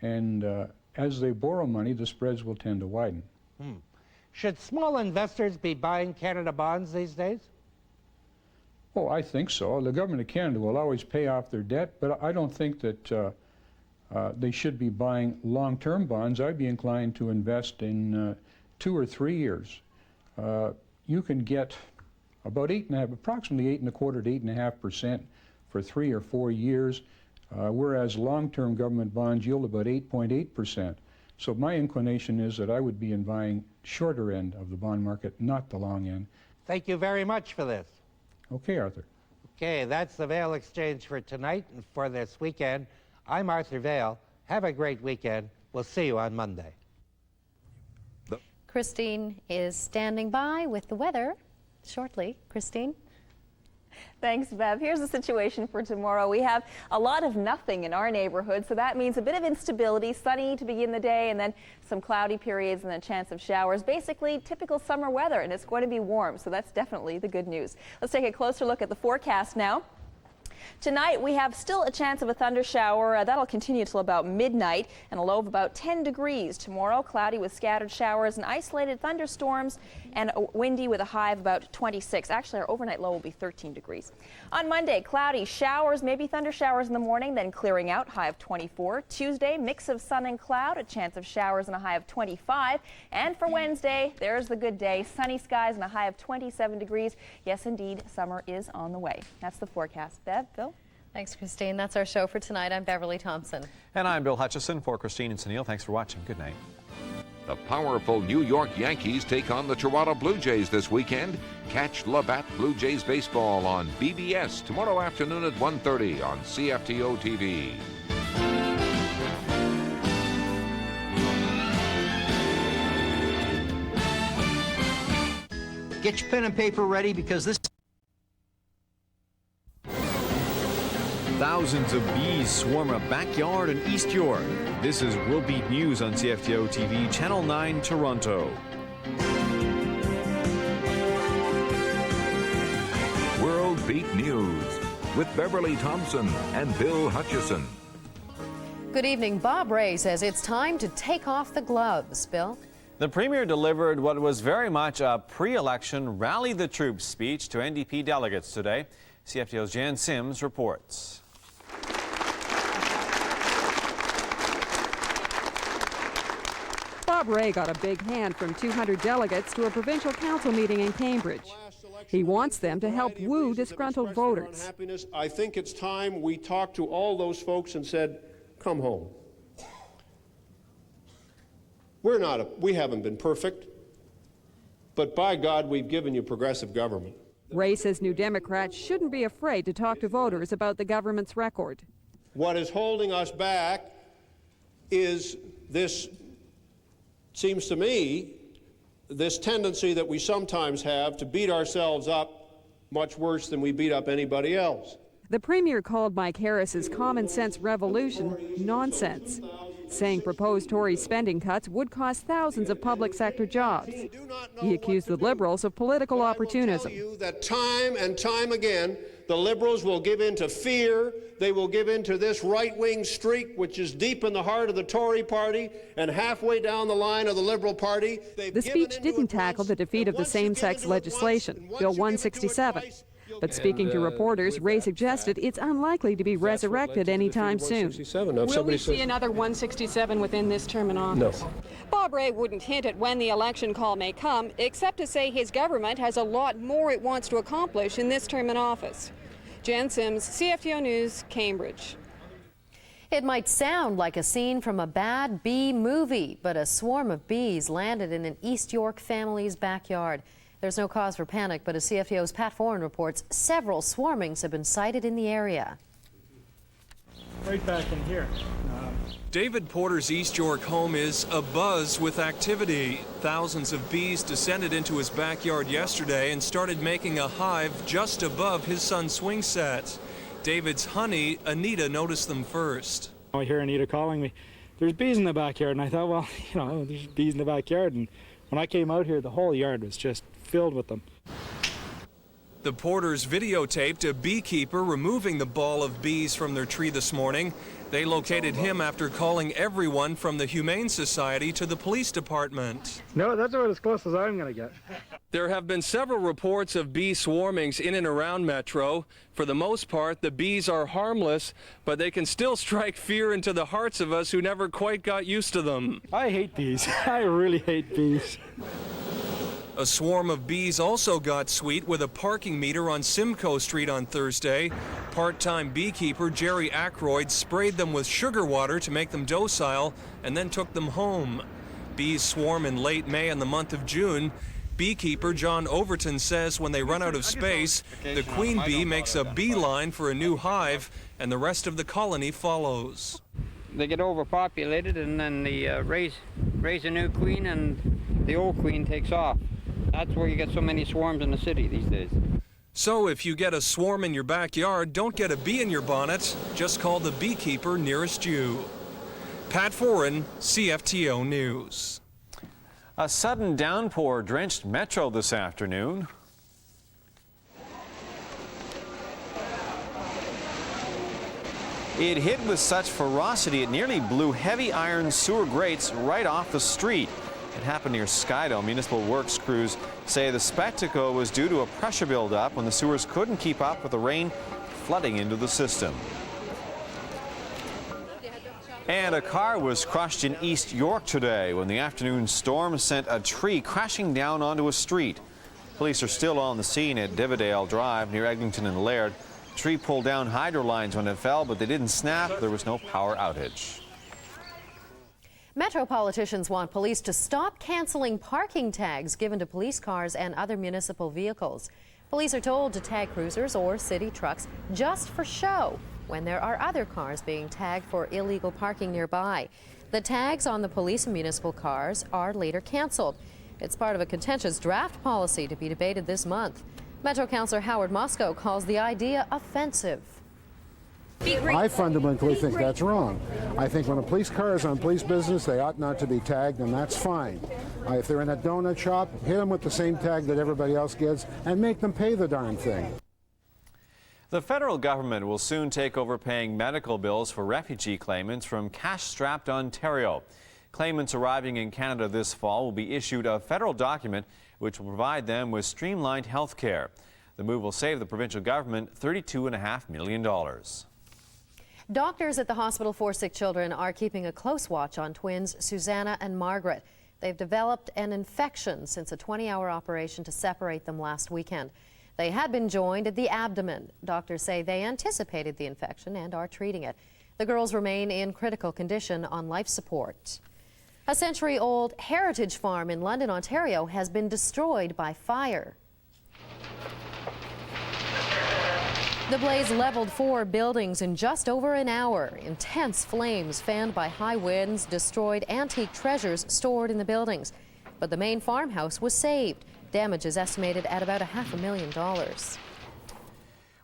and as they borrow money, the spreads will tend to widen. Should small investors be buying Canada bonds these days? Oh, I think so. The government of Canada will always pay off their debt, but I don't think that they should be buying long-term bonds. I'd be inclined to invest in 2 or 3 years. You can get about approximately 8.25% to 8.5% for 3 or 4 years, whereas long-term government bonds yield about 8.8%. So my inclination is that I would be in buying shorter end of the bond market, not the long end. Thank you very much for this. Okay, Arthur. Okay, that's the Vail Exchange for tonight and for this weekend. I'm Arthur Vail. Have a great weekend. We'll see you on Monday. Christine is standing by with the weather shortly. Christine? Thanks, Bev. Here's the situation for tomorrow. We have a lot of nothing in our neighborhood, so that means a bit of instability, sunny to begin the day, and then some cloudy periods and a chance of showers. Basically, typical summer weather, and it's going to be warm, so that's definitely the good news. Let's take a closer look at the forecast now. Tonight, we have still a chance of a thunder shower. That'll continue till about midnight, and a low of about 10 degrees. Tomorrow, cloudy with scattered showers and isolated thunderstorms, and windy with a high of about 26. Actually, our overnight low will be 13 degrees. On Monday, cloudy showers, maybe thunder showers in the morning, then clearing out, high of 24. Tuesday, mix of sun and cloud, a chance of showers and a high of 25. And for Wednesday, there's the good day, sunny skies and a high of 27 degrees. Yes, indeed, summer is on the way. That's the forecast. Bev, Bill? Thanks, Christine. That's our show for tonight. I'm Beverly Thompson. And I'm Bill Hutchison. For Christine and Sunil, thanks for watching. Good night. The powerful New York Yankees take on the Toronto Blue Jays this weekend. Catch Labatt Blue Jays baseball on BBS tomorrow afternoon at 1:30 on CFTO TV. Get your pen and paper ready because this... Thousands of bees swarm a backyard in East York. This is Worldbeat News on CFTO TV, Channel 9, Toronto. Worldbeat News with Beverly Thompson and Bill Hutchison. Good evening. Bob Ray says it's time to take off the gloves. Bill? The Premier delivered what was very much a pre-election rally the troops speech to NDP delegates today. CFTO's Jan Sims reports. Bob Ray got a big hand from 200 delegates to a provincial council meeting in Cambridge. He wants them to help woo disgruntled voters. I think it's time we talked to all those folks and said, come home. We haven't been perfect, but by God, we've given you progressive government. Ray says New Democrats shouldn't be afraid to talk to voters about the government's record. What is holding us back is this, seems to me, this tendency that we sometimes have to beat ourselves up much worse than we beat up anybody else. The Premier called Mike Harris's common sense revolution nonsense, saying proposed Tory spending cuts would cost thousands of public sector jobs. He accused the Liberals of political opportunism. I will tell you that time and time again, the Liberals will give in to fear. They will give in to this right-wing streak, which is deep in the heart of the Tory party and halfway down the line of the Liberal Party. The speech didn't tackle the defeat of the same-sex legislation, Bill 167. But speaking to reporters, Ray suggested it's unlikely to be resurrected anytime soon. Will we see another 167 within this term in office? No. Bob Ray wouldn't hint at when the election call may come, except to say his government has a lot more it wants to accomplish in this term in office. Jan Sims, CFTO News, Cambridge. It might sound like a scene from a bad bee movie, but a swarm of bees landed in an East York family's backyard. There's no cause for panic, but as CFTO's Pat Foran reports, several swarmings have been sighted in the area. Right back in here. David Porter's East York home is abuzz with activity. Thousands of bees descended into his backyard yesterday and started making a hive just above his son's swing set. David's honey, Anita, noticed them first. I hear Anita calling me. There's bees in the backyard, and I thought, well, you know, there's bees in the backyard. And when I came out here, the whole yard was just filled with them. The Porters videotaped a beekeeper removing the ball of bees from their tree this morning. They located him after calling everyone from the Humane Society to the police department. No, that's about as close as I'm going to get. There have been several reports of bee swarmings in and around Metro. For the most part, the bees are harmless, but they can still strike fear into the hearts of us who never quite got used to them. I hate bees. I really hate bees. A swarm of bees also got sweet with a parking meter on Simcoe Street on Thursday. Part-time beekeeper Jerry Ackroyd sprayed them with sugar water to make them docile and then took them home. Bees swarm in late May and the month of June. Beekeeper John Overton says when they run out of space, the queen bee makes a beeline for a new hive and the rest of the colony follows. They get overpopulated and then they raise a new queen and the old queen takes off. That's where you get so many swarms in the city these days. So if you get a swarm in your backyard, don't get a bee in your bonnet. Just call the beekeeper nearest you. Pat Foran, CFTO News. A sudden downpour drenched Metro this afternoon. It hit with such ferocity it nearly blew heavy iron sewer grates right off the street. It happened near Skydome. Municipal Works crews say the spectacle was due to a pressure buildup when the sewers couldn't keep up with the rain flooding into the system. And a car was crushed in East York today when the afternoon storm sent a tree crashing down onto a street. Police are still on the scene at Dividale Drive near Eglinton and Laird. The tree pulled down hydro lines when it fell, but they didn't snap. There was no power outage. Metro politicians want police to stop canceling parking tags given to police cars and other municipal vehicles. Police are told to tag cruisers or city trucks just for show when there are other cars being tagged for illegal parking nearby. The tags on the police and municipal cars are later canceled. It's part of a contentious draft policy to be debated this month. Metro Councillor Howard Moscow calls the idea offensive. I fundamentally think that's wrong. I think when a police car is on police business, they ought not to be tagged, and that's fine. If they're in a donut shop, hit them with the same tag that everybody else gets and make them pay the darn thing. The federal government will soon take over paying medical bills for refugee claimants from cash-strapped Ontario. Claimants arriving in Canada this fall will be issued a federal document which will provide them with streamlined health care. The move will save the provincial government $32.5 million. Doctors at the Hospital for Sick Children are keeping a close watch on twins Susanna and Margaret. They've developed an infection since a 20-hour operation to separate them last weekend. They had been joined at the abdomen. Doctors say they anticipated the infection and are treating it. The girls remain in critical condition on life support. A century-old heritage farm in London, Ontario has been destroyed by fire. The blaze leveled 4 buildings in just over an hour. Intense flames fanned by high winds destroyed antique treasures stored in the buildings. But the main farmhouse was saved. Damage is estimated at about $500,000.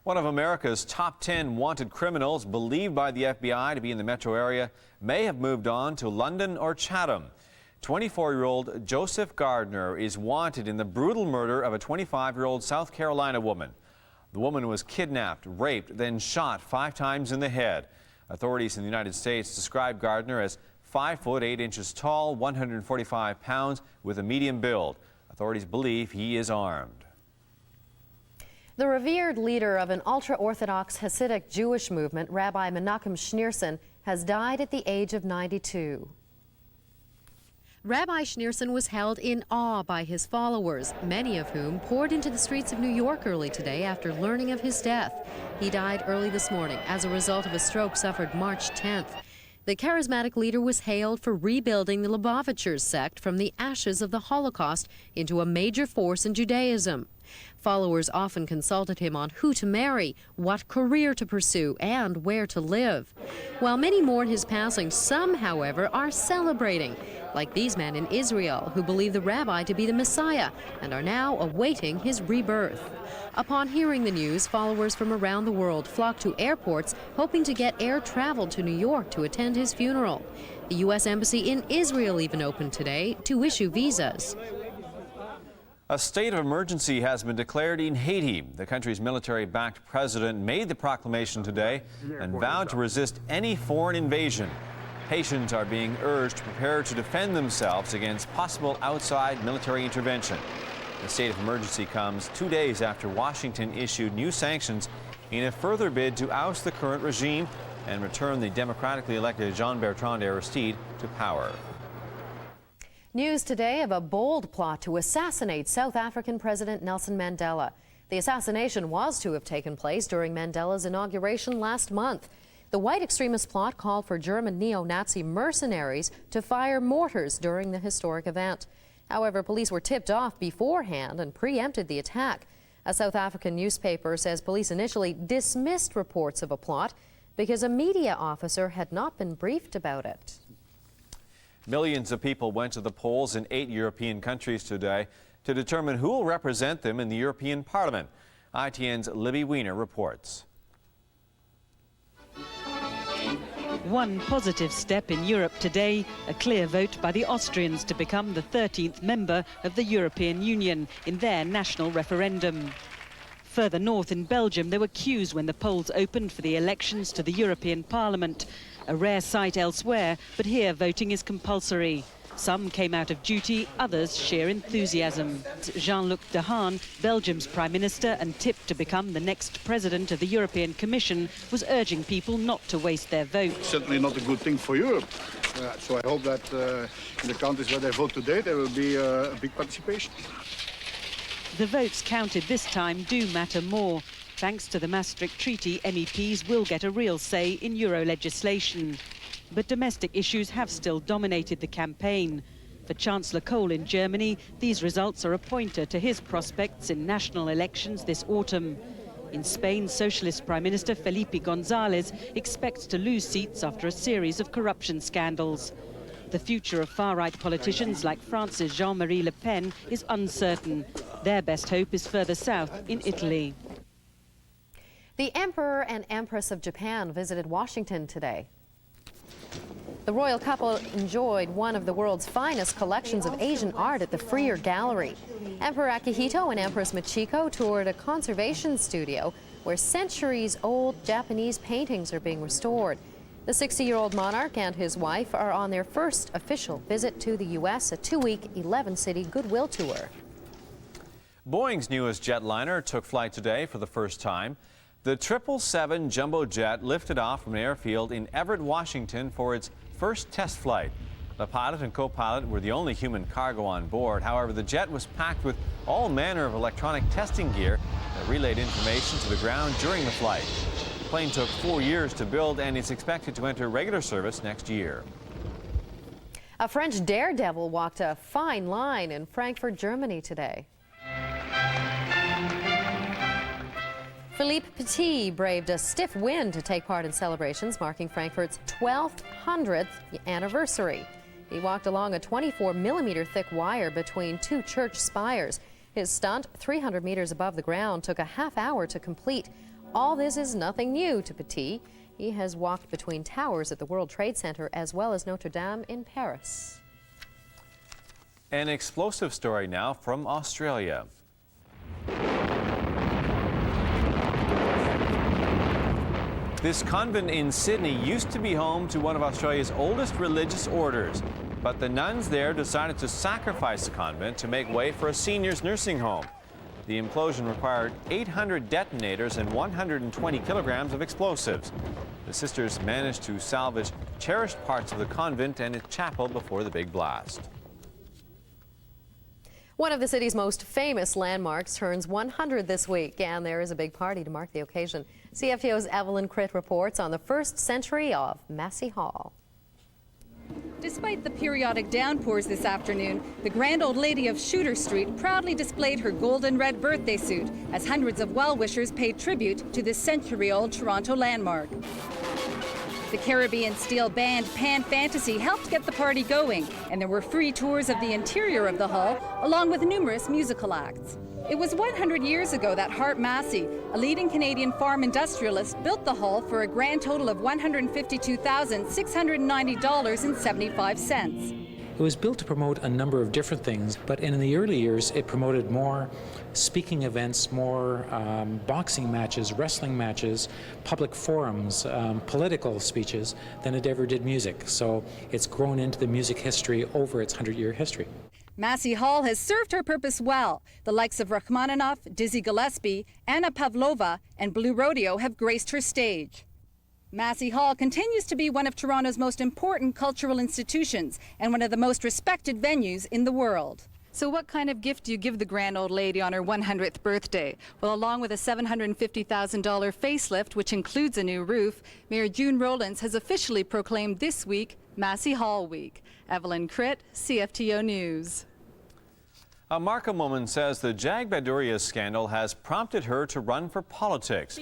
One of America's top 10 wanted criminals believed by the FBI to be in the metro area may have moved on to London or Chatham. 24-year-old Joseph Gardner is wanted in the brutal murder of a 25-year-old South Carolina woman. The woman was kidnapped, raped, then shot 5 times in the head. Authorities in the United States describe Gardner as 5 foot 8 inches tall, 145 pounds, with a medium build. Authorities believe he is armed. The revered leader of an ultra-Orthodox Hasidic Jewish movement, Rabbi Menachem Schneerson, has died at the age of 92. Rabbi Schneerson was held in awe by his followers, many of whom poured into the streets of New York early today after learning of his death. He died early this morning as a result of a stroke suffered March 10th. The charismatic leader was hailed for rebuilding the Lubavitchers sect from the ashes of the Holocaust into a major force in Judaism. Followers often consulted him on who to marry, what career to pursue, and where to live. While many mourn his passing, some, however, are celebrating, like these men in Israel who believe the rabbi to be the Messiah and are now awaiting his rebirth. Upon hearing the news, followers from around the world flocked to airports hoping to get air travel to New York to attend his funeral. The U.S. Embassy in Israel even opened today to issue visas. A state of emergency has been declared in Haiti. The country's military-backed president made the proclamation today and vowed to resist any foreign invasion. Haitians are being urged to prepare to defend themselves against possible outside military intervention. The state of emergency comes 2 days after Washington issued new sanctions in a further bid to oust the current regime and return the democratically elected Jean-Bertrand Aristide to power. News today of a bold plot to assassinate South African President Nelson Mandela. The assassination was to have taken place during Mandela's inauguration last month. The white extremist plot called for German neo-Nazi mercenaries to fire mortars during the historic event. However, police were tipped off beforehand and preempted the attack. A South African newspaper says police initially dismissed reports of a plot because a media officer had not been briefed about it. Millions of people went to the polls in 8 European countries today to determine who will represent them in the European Parliament. ITN's Libby Weiner reports. One positive step in Europe today, a clear vote by the Austrians to become the 13th member of the European Union in their national referendum. Further north in Belgium, there were queues when the polls opened for the elections to the European Parliament. A rare sight elsewhere, but here voting is compulsory. Some came out of duty, others sheer enthusiasm. Jean-Luc Dehaene, Belgium's Prime Minister and tipped to become the next President of the European Commission, was urging people not to waste their vote. Certainly not a good thing for Europe. So I hope that in the countries where they vote today, there will be a big participation. The votes counted this time do matter more. Thanks to the Maastricht Treaty, MEPs will get a real say in Euro legislation. But domestic issues have still dominated the campaign. For Chancellor Kohl in Germany, these results are a pointer to his prospects in national elections this autumn. In Spain, Socialist Prime Minister Felipe González expects to lose seats after a series of corruption scandals. The future of far-right politicians like France's Jean-Marie Le Pen is uncertain. Their best hope is further south in Italy. The Emperor and Empress of Japan visited Washington today. The royal couple enjoyed one of the world's finest collections of Asian art at the Freer Gallery. Emperor Akihito and Empress Michiko toured a conservation studio where centuries-old Japanese paintings are being restored. The 60-year-old monarch and his wife are on their first official visit to the U.S., a 2-week, 11-city goodwill tour. Boeing's newest jetliner took flight today for the first time. The 777 jumbo jet lifted off from an airfield in Everett, Washington for its first test flight. The pilot and co-pilot were the only human cargo on board. However, the jet was packed with all manner of electronic testing gear that relayed information to the ground during the flight. The plane took 4 years to build and is expected to enter regular service next year. A French daredevil walked a fine line in Frankfurt, Germany today. Philippe Petit braved a stiff wind to take part in celebrations marking Frankfurt's 1,200th anniversary. He walked along a 24-millimeter thick wire between two church spires. His stunt, 300 meters above the ground, took a half hour to complete. All this is nothing new to Petit. He has walked between towers at the World Trade Center as well as Notre Dame in Paris. An explosive story now from Australia. This convent in Sydney used to be home to one of Australia's oldest religious orders, but the nuns there decided to sacrifice the convent to make way for a seniors' nursing home. The implosion required 800 detonators and 120 kilograms of explosives. The sisters managed to salvage cherished parts of the convent and its chapel before the big blast. One of the city's most famous landmarks turns 100 this week, and there is a big party to mark the occasion. CFTO's Evelyn Critt reports on the first century of Massey Hall. Despite the periodic downpours this afternoon, the Grand Old Lady of Shooter Street proudly displayed her gold and red birthday suit as hundreds of well-wishers paid tribute to this century-old Toronto landmark. The Caribbean steel band Pan Fantasy helped get the party going, and there were free tours of the interior of the hall, along with numerous musical acts. It was 100 years ago that Hart Massey, a leading Canadian farm industrialist, built the hall for a grand total of $152,690.75. It was built to promote a number of different things, but in the early years it promoted more speaking events, more boxing matches, wrestling matches, public forums, political speeches than it ever did music. So it's grown into the music history over its 100-year history. Massey Hall has served her purpose well. The likes of Rachmaninoff, Dizzy Gillespie, Anna Pavlova, and Blue Rodeo have graced her stage. Massey Hall continues to be one of Toronto's most important cultural institutions and one of the most respected venues in the world. So what kind of gift do you give the Grand Old Lady on her 100th birthday? Well, along with a $750,000 facelift, which includes a new roof, Mayor June Rowlands has officially proclaimed this week Massey Hall Week. Evelyn Critt, CFTO News. A Markham woman says the Jag-Baduria scandal has prompted her to run for politics.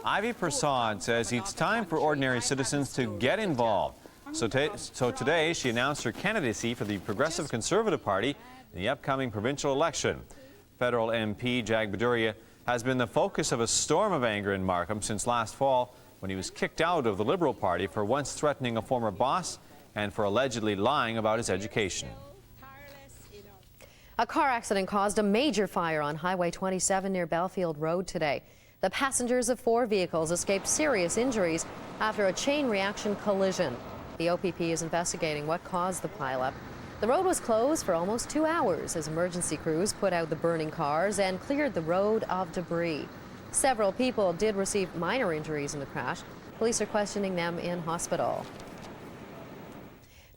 Ivy Prasad says it's time for ordinary citizens to get involved. So today she announced her candidacy for the Progressive Conservative Party in the upcoming provincial election. Federal MP Jag-Baduria has been the focus of a storm of anger in Markham since last fall when he was kicked out of the Liberal Party for once threatening a former boss and for allegedly lying about his education. A car accident caused a major fire on Highway 27 near Belfield Road today. The passengers of 4 vehicles escaped serious injuries after a chain reaction collision. The OPP is investigating what caused the pileup. The road was closed for almost 2 hours as emergency crews put out the burning cars and cleared the road of debris. Several people did receive minor injuries in the crash. Police are questioning them in hospital.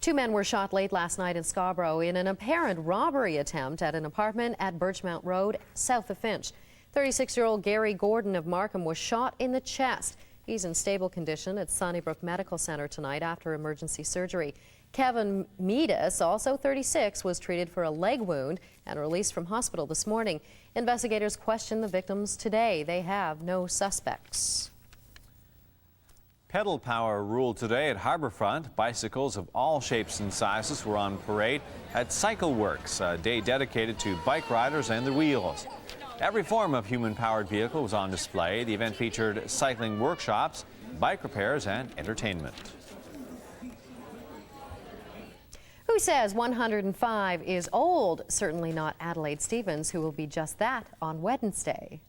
2 men were shot late last night in Scarborough in an apparent robbery attempt at an apartment at Birchmount Road, south of Finch. 36-year-old Gary Gordon of Markham was shot in the chest. He's in stable condition at Sunnybrook Medical Center tonight after emergency surgery. Kevin Meadus, also 36, was treated for a leg wound and released from hospital this morning. Investigators question the victims today. They have no suspects. Pedal power ruled today at Harbourfront. Bicycles of all shapes and sizes were on parade at Cycle Works, a day dedicated to bike riders and their wheels. Every form of human-powered vehicle was on display. The event featured cycling workshops, bike repairs, and entertainment. Who says 105 is old? Certainly not Adelaide Stevens, who will be just that on Wednesday.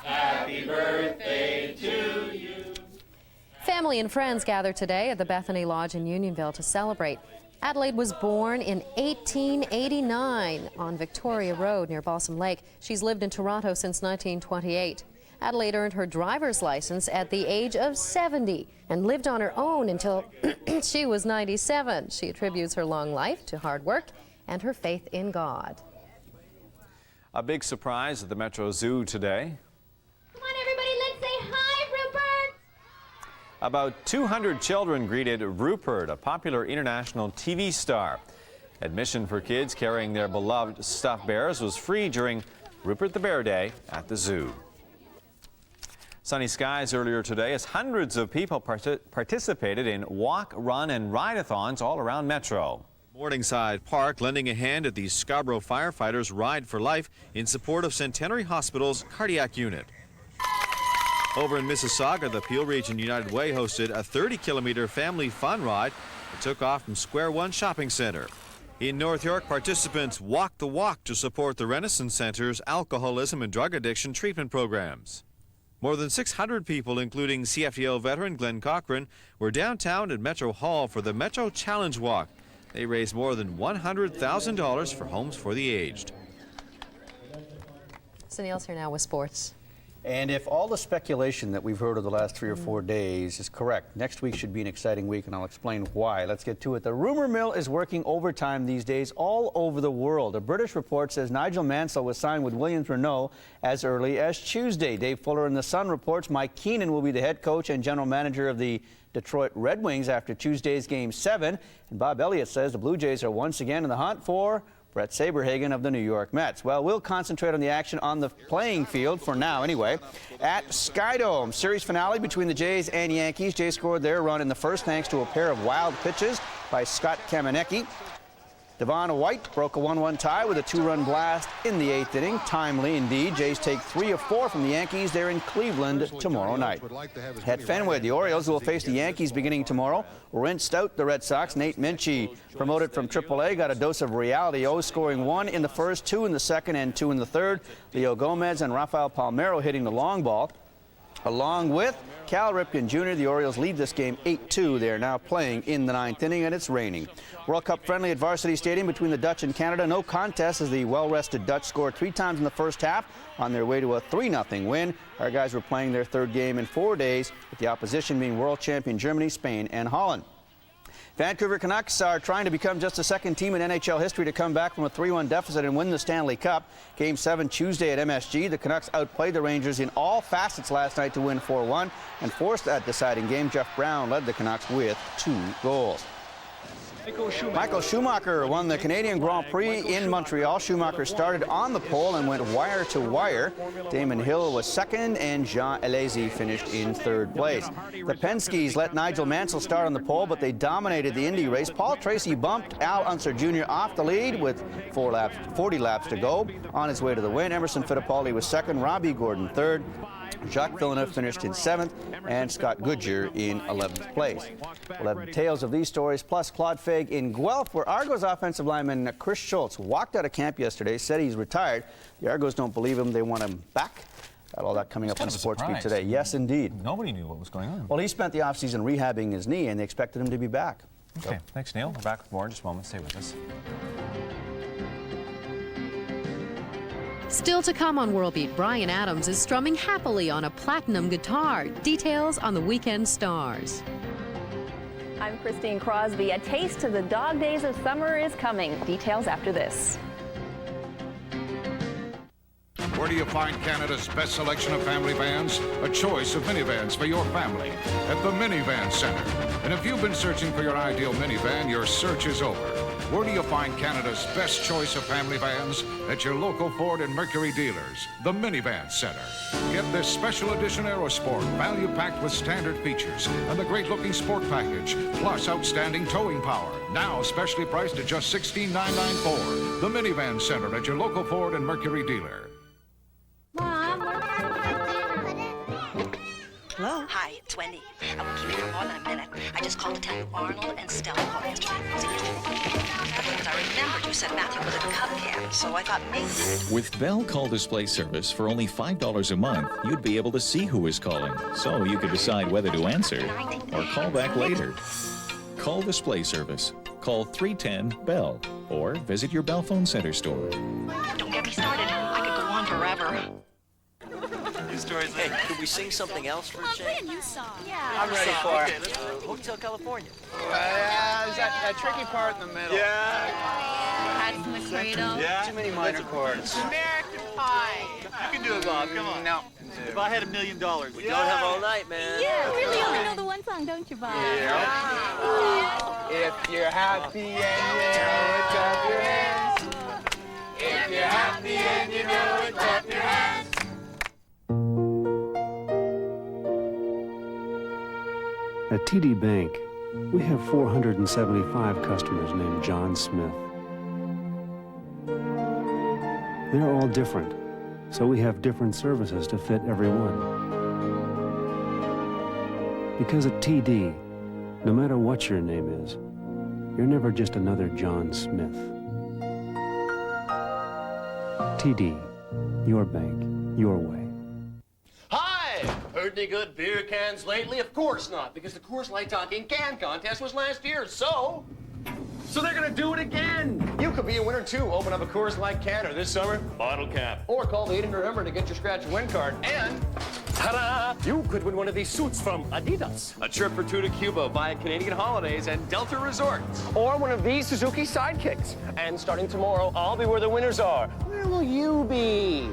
Happy birthday to you. Family and friends gather today at the Bethany Lodge in Unionville to celebrate. Adelaide was born in 1889 on Victoria Road near Balsam Lake. She's lived in Toronto since 1928. Adelaide earned her driver's license at the age of 70 and lived on her own until she was 97. She attributes her long life to hard work and her faith in God. A big surprise at the Metro Zoo today. Come on, everybody, let's say hi, Rupert! About 200 children greeted Rupert, a popular international TV star. Admission for kids carrying their beloved stuffed bears was free during Rupert the Bear Day at the zoo. Sunny skies earlier today as hundreds of people participated in walk, run, and ride-a-thons all around Metro. Morningside Park lending a hand at the Scarborough firefighters' Ride for Life in support of Centenary Hospital's cardiac unit. Over in Mississauga, the Peel Region United Way hosted a 30-kilometer family fun ride that took off from Square One Shopping Center. In North York, participants walked the walk to support the Renaissance Center's alcoholism and drug addiction treatment programs. More than 600 people, including CFTO veteran Glenn Cochran, were downtown at Metro Hall for the Metro Challenge Walk. They raised more than $100,000 for homes for the aged. Sunil's here now with sports. And if all the speculation that we've heard over the last 3 or 4 days is correct, next week should be an exciting week, and I'll explain why. Let's get to it. The rumor mill is working overtime these days all over the world. A British report says Nigel Mansell was signed with Williams-Renault as early as Tuesday. Dave Fuller in The Sun reports Mike Keenan will be the head coach and general manager of the Detroit Red Wings after Tuesday's Game 7. And Bob Elliott says the Blue Jays are once again in the hunt for Brett Saberhagen of the New York Mets. Well, we'll concentrate on the action on the playing field for now anyway. At Skydome, series finale between the Jays and Yankees. Jays scored their run in the first thanks to a pair of wild pitches by Scott Kamenecki. Devon White broke a 1-1 tie with a 2-run blast in the 8th inning. Timely indeed. Jays take 3 of 4 from the Yankees. They're in Cleveland tomorrow night. At Fenway, the Orioles, who will face the Yankees beginning tomorrow, rinsed out the Red Sox. Nate Minchie, promoted from AAA, got a dose of reality, scoring 1 in the first, 2 in the second, and 2 in the third. Leo Gomez and Rafael Palmeiro hitting the long ball. Along with Cal Ripken Jr., the Orioles lead this game 8-2. They are now playing in the 9th inning, and it's raining. World Cup friendly at Varsity Stadium between the Dutch and Canada. No contest as the well-rested Dutch scored 3 times in the first half on their way to a 3-0 win. Our guys were playing their 3rd game in 4 days, with the opposition being world champion Germany, Spain, and Holland. Vancouver Canucks are trying to become just the 2nd team in NHL history to come back from a 3-1 deficit and win the Stanley Cup. Game 7 Tuesday at MSG. The Canucks outplayed the Rangers in all facets last night to win 4-1 and forced that deciding game. Jeff Brown led the Canucks with 2 goals. Michael Schumacher won the Canadian Grand Prix in Montreal. Schumacher started on the pole and went wire to wire. Damon Hill was 2nd, and Jean Alesi finished in 3rd place. The Penske's let Nigel Mansell start on the pole, but they dominated the Indy race. Paul Tracy bumped Al Unser Jr. off the lead with 40 laps to go. On his way to the win, Emerson Fittipaldi was 2nd, Robbie Gordon 3rd. Jacques Villeneuve finished in 7th, and Scott Goodyear in 11th place. We'll have details of these stories, plus Claude Fagg in Guelph, where Argos offensive lineman Chris Schultz walked out of camp yesterday, said he's retired. The Argos don't believe him. They want him back. Got all that coming up on Sportsbeat today. Yes, indeed. Nobody knew what was going on. Well, he spent the offseason rehabbing his knee, and they expected him to be back. Okay, thanks, Neil. We're back with more in just a moment. Stay with us. Still to come on Worldbeat, Bryan Adams is strumming happily on a platinum guitar. Details on the Weekend Stars. I'm Christine Crosby. A taste of the dog days of summer is coming. Details after this. Where do you find Canada's best selection of family vans? A choice of minivans for your family at the Minivan Center. And if you've been searching for your ideal minivan, your search is over. Where do you find Canada's best choice of family vans? At your local Ford and Mercury dealers, the Minivan Center. Get this special edition Aerosport, value packed with standard features, and the great-looking sport package, plus outstanding towing power. Now specially priced at just $16,994. The Minivan Center at your local Ford and Mercury dealer. Mom, we're Hello? Hi, it's Wendy. I won't keep you for more than a minute. I just called to tell you Arnold and Stella called yesterday. Was it yesterday? Because I remembered you said Matthew was at Cub Camp, so I thought maybe... With Bell Call Display Service for only $5 a month, you'd be able to see who is calling, so you could decide whether to answer or call back later. Call Display Service. Call 310-BELL or visit your Bell Phone Center store. Don't get me started. I could go on forever. Hey, could we sing something else for a change? Play a new song. Yeah. I'm ready for it. Okay, let's go. Hotel California. There's that tricky part in the middle. Yeah. Hats in the cradle. Yeah. Too many minor chords. American Pie. You can do it, Bob. Come on. No. If I had $1 million, we don't have all night, man. Yeah, really only know the one song, don't you, Bob? Yeah. If you're happy and you know it, clap your hands. If you're happy and you know it, clap your hands. At TD Bank, we have 475 customers named John Smith. They're all different, so we have different services to fit everyone. Because at TD, no matter what your name is, you're never just another John Smith. TD, your bank, your way. Heard any good beer cans lately? Of course not, because the Coors Light Talking Can contest was last year, so they're gonna do it again. You could be a winner too. Open up a Coors Light can or this summer, bottle cap. Or call the 800 number to get your scratch and win card. And ta-da! You could win one of these suits from Adidas. A trip for two to Cuba via Canadian Holidays and Delta Resorts. Or one of these Suzuki Sidekicks. And starting tomorrow, I'll be where the winners are. Where will you be?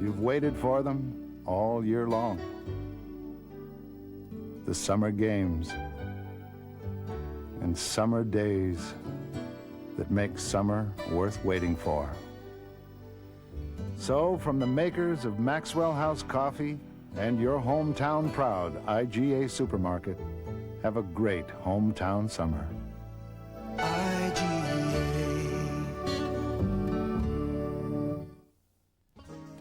You've waited for them all year long. The summer games and summer days that make summer worth waiting for. So, from the makers of Maxwell House Coffee and your hometown proud IGA Supermarket, have a great hometown summer.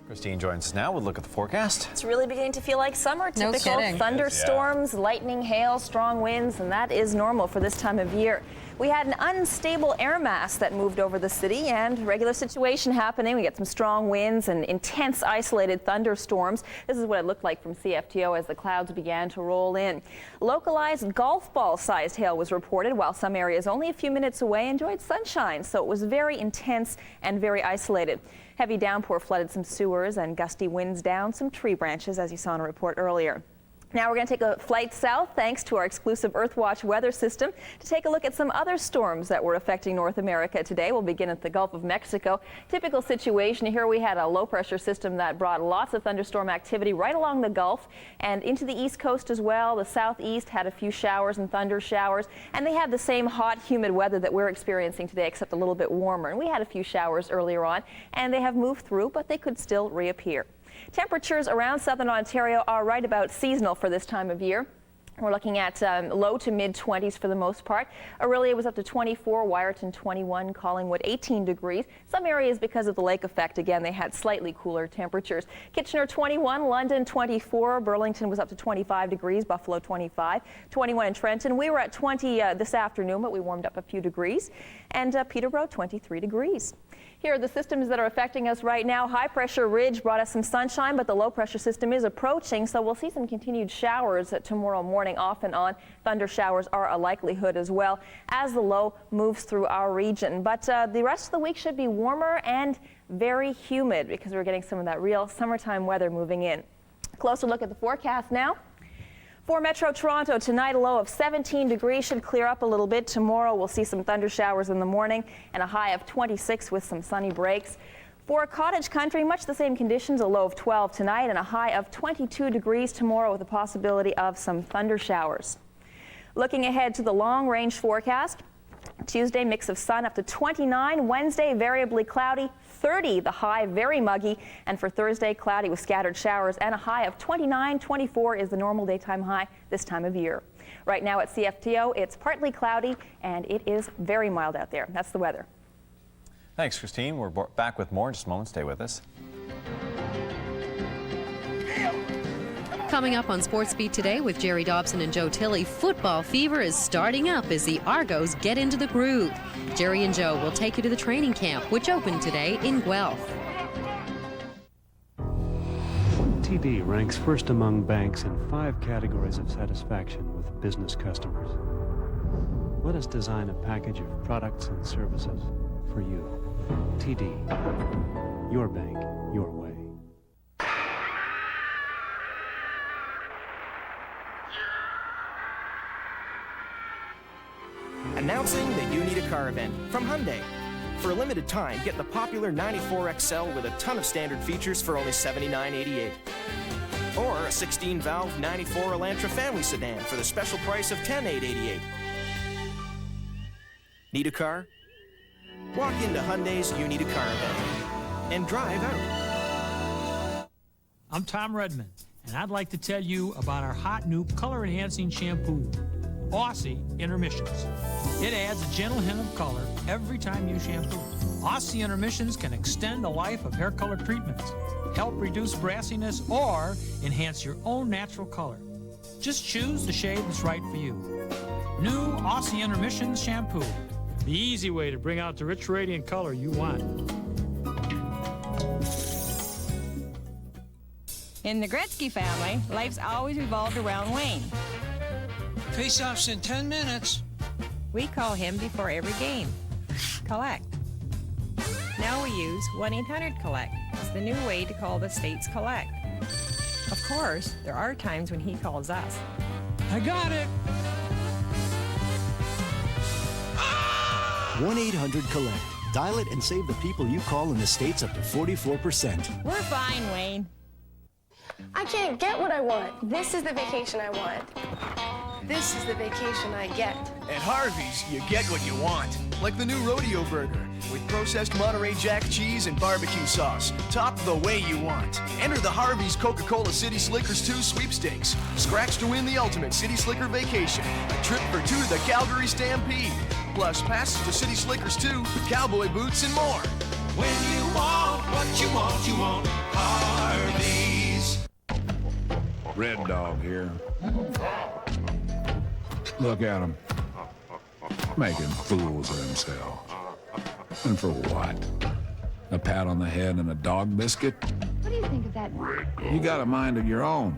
Christine joins us now with a look at the forecast. It's really beginning to feel like summer. No Typical kidding. thunderstorms, lightning, hail, strong winds, and that is normal for this time of year. We had an unstable air mass that moved over the city, and regular situation happening. We get some strong winds and intense isolated thunderstorms. This is what it looked like from CFTO as the clouds began to roll in. Localized golf ball sized hail was reported, while some areas only a few minutes away enjoyed sunshine, so it was very intense and very isolated. Heavy downpour flooded some sewers and gusty winds down some tree branches, as you saw in a report earlier. Now we're going to take a flight south thanks to our exclusive Earthwatch weather system to take a look at some other storms that were affecting North America today. We'll begin at the Gulf of Mexico. Typical situation here, we had a low pressure system that brought lots of thunderstorm activity right along the Gulf and into the East Coast as well. The southeast had a few showers and thunder showers, and they had the same hot, humid weather that we're experiencing today, except a little bit warmer. And we had a few showers earlier on, and they have moved through, but they could still reappear. Temperatures around southern Ontario are right about seasonal for this time of year. We're looking at low to mid 20s for the most part. Orillia was up to 24, Wyerton 21, Collingwood 18 degrees. Some areas, because of the lake effect, again, they had slightly cooler temperatures. Kitchener 21, London 24, Burlington was up to 25 degrees, Buffalo 25, 21 in Trenton. We were at 20 this afternoon, but we warmed up a few degrees. And Peterborough 23 degrees. Here are the systems that are affecting us right now. High pressure ridge brought us some sunshine, but the low pressure system is approaching, so we'll see some continued showers tomorrow morning off and on. Thunder showers are a likelihood as well as the low moves through our region. But the rest of the week should be warmer and very humid because we're getting some of that real summertime weather moving in. Closer look at the forecast now. For Metro Toronto, tonight a low of 17 degrees should clear up a little bit. Tomorrow we'll see some thunder showers in the morning and a high of 26 with some sunny breaks. For Cottage Country, much the same conditions, a low of 12 tonight and a high of 22 degrees tomorrow with a possibility of some thunder showers. Looking ahead to the long-range forecast, Tuesday mix of sun up to 29, Wednesday variably cloudy, 30 the high, very muggy, and for Thursday cloudy with scattered showers and a high of 29, 24 is the normal daytime high this time of year. Right now at CFTO, it's partly cloudy and it is very mild out there. That's the weather. Thanks, Christine. We're back with more in just a moment. Stay with us. Coming up on Sportsbeat today with Jerry Dobson and Joe Tilley, football fever is starting up as the Argos get into the groove. Jerry and Joe will take you to the training camp, which opened today in Guelph. TD ranks first among banks in 5 categories of satisfaction with business customers. Let us design a package of products and services for you. TD, your bank, your way. Announcing the You Need a Car event from Hyundai. For a limited time, get the popular 94XL with a ton of standard features for only $79.88. Or a 16-valve 94 Elantra family sedan for the special price of $10,888. Need a car? Walk into Hyundai's You Need a Car event and drive out. I'm Tom Redmond, and I'd like to tell you about our hot new color-enhancing shampoo, Aussie Intermissions. It adds a gentle hint of color every time you shampoo. Aussie Intermissions can extend the life of hair color treatments, help reduce brassiness, or enhance your own natural color. Just choose the shade that's right for you. New Aussie Intermissions shampoo, the easy way to bring out the rich radiant color you want. In the Gretzky family, life's always revolved around Wayne. Face-off's in 10 minutes. We call him before every game. Collect. Now we use 1-800-COLLECT. It's the new way to call the states collect. Of course, there are times when he calls us. I got it. 1-800-COLLECT. Dial it and save the people you call in the States up to 44%. We're fine, Wayne. I can't get what I want. This is the vacation I want. This is the vacation I get. At Harvey's, you get what you want. Like the new rodeo burger with processed Monterey Jack cheese and barbecue sauce. Top the way you want. Enter the Harvey's Coca-Cola City Slickers 2 sweepstakes. Scratch to win the ultimate City Slicker vacation. A trip for two to the Calgary Stampede. Plus passes to City Slickers 2, cowboy boots, and more. When you want what you want Harvey's. Red Dog here. Look at them. Making fools of themselves. And for what? A pat on the head and a dog biscuit? What do you think of that? You got a mind of your own.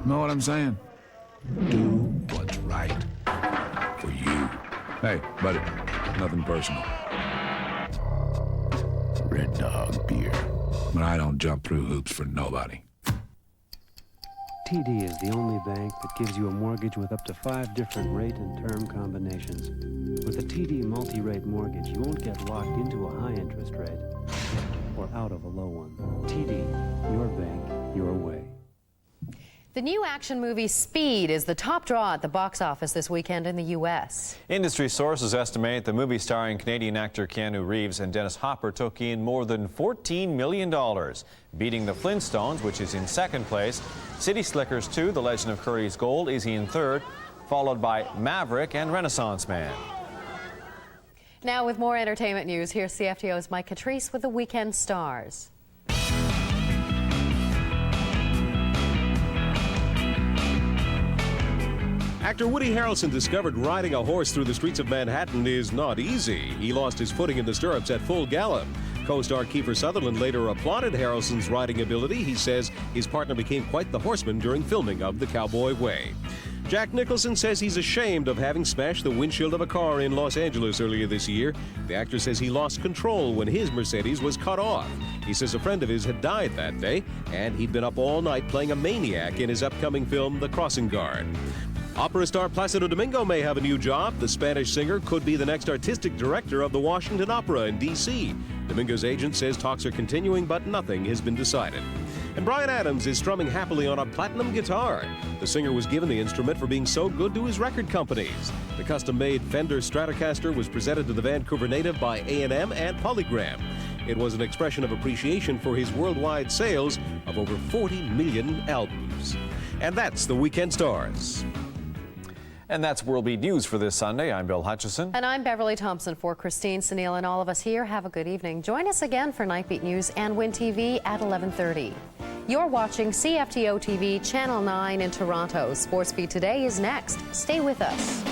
Know what I'm saying? Do what's right for you. Hey, buddy, nothing personal. Red Dog beer. But I don't jump through hoops for nobody. TD is the only bank that gives you a mortgage with up to 5 different rate and term combinations. With a TD multi-rate mortgage, you won't get locked into a high interest rate or out of a low one. TD, your bank, your way. The new action movie Speed is the top draw at the box office this weekend in the U.S. Industry sources estimate the movie starring Canadian actor Keanu Reeves and Dennis Hopper took in more than $14 million, beating The Flintstones, which is in second place. City Slickers 2, The Legend of Curry's Gold, is in third, followed by Maverick and Renaissance Man. Now with more entertainment news, here's CFTO's Mike Catrice with the Weekend Stars. Actor Woody Harrelson discovered riding a horse through the streets of Manhattan is not easy. He lost his footing in the stirrups at full gallop. Co-star Kiefer Sutherland later applauded Harrelson's riding ability. He says his partner became quite the horseman during filming of The Cowboy Way. Jack Nicholson says he's ashamed of having smashed the windshield of a car in Los Angeles earlier this year. The actor says he lost control when his Mercedes was cut off. He says a friend of his had died that day, and he'd been up all night playing a maniac in his upcoming film, The Crossing Guard. Opera star Placido Domingo may have a new job. The Spanish singer could be the next artistic director of the Washington Opera in D.C. Domingo's agent says talks are continuing, but nothing has been decided. And Bryan Adams is strumming happily on a platinum guitar. The singer was given the instrument for being so good to his record companies. The custom-made Fender Stratocaster was presented to the Vancouver native by A&M and Polygram. It was an expression of appreciation for his worldwide sales of over 40 million albums. And that's the Weekend Stars. And that's Worldbeat News for this Sunday. I'm Bill Hutchison. And I'm Beverly Thompson for Christine Sunil and all of us here. Have a good evening. Join us again for Nightbeat News and Win TV at 11:30. You're watching CFTO TV Channel 9 in Toronto. Sports Beat Today is next. Stay with us.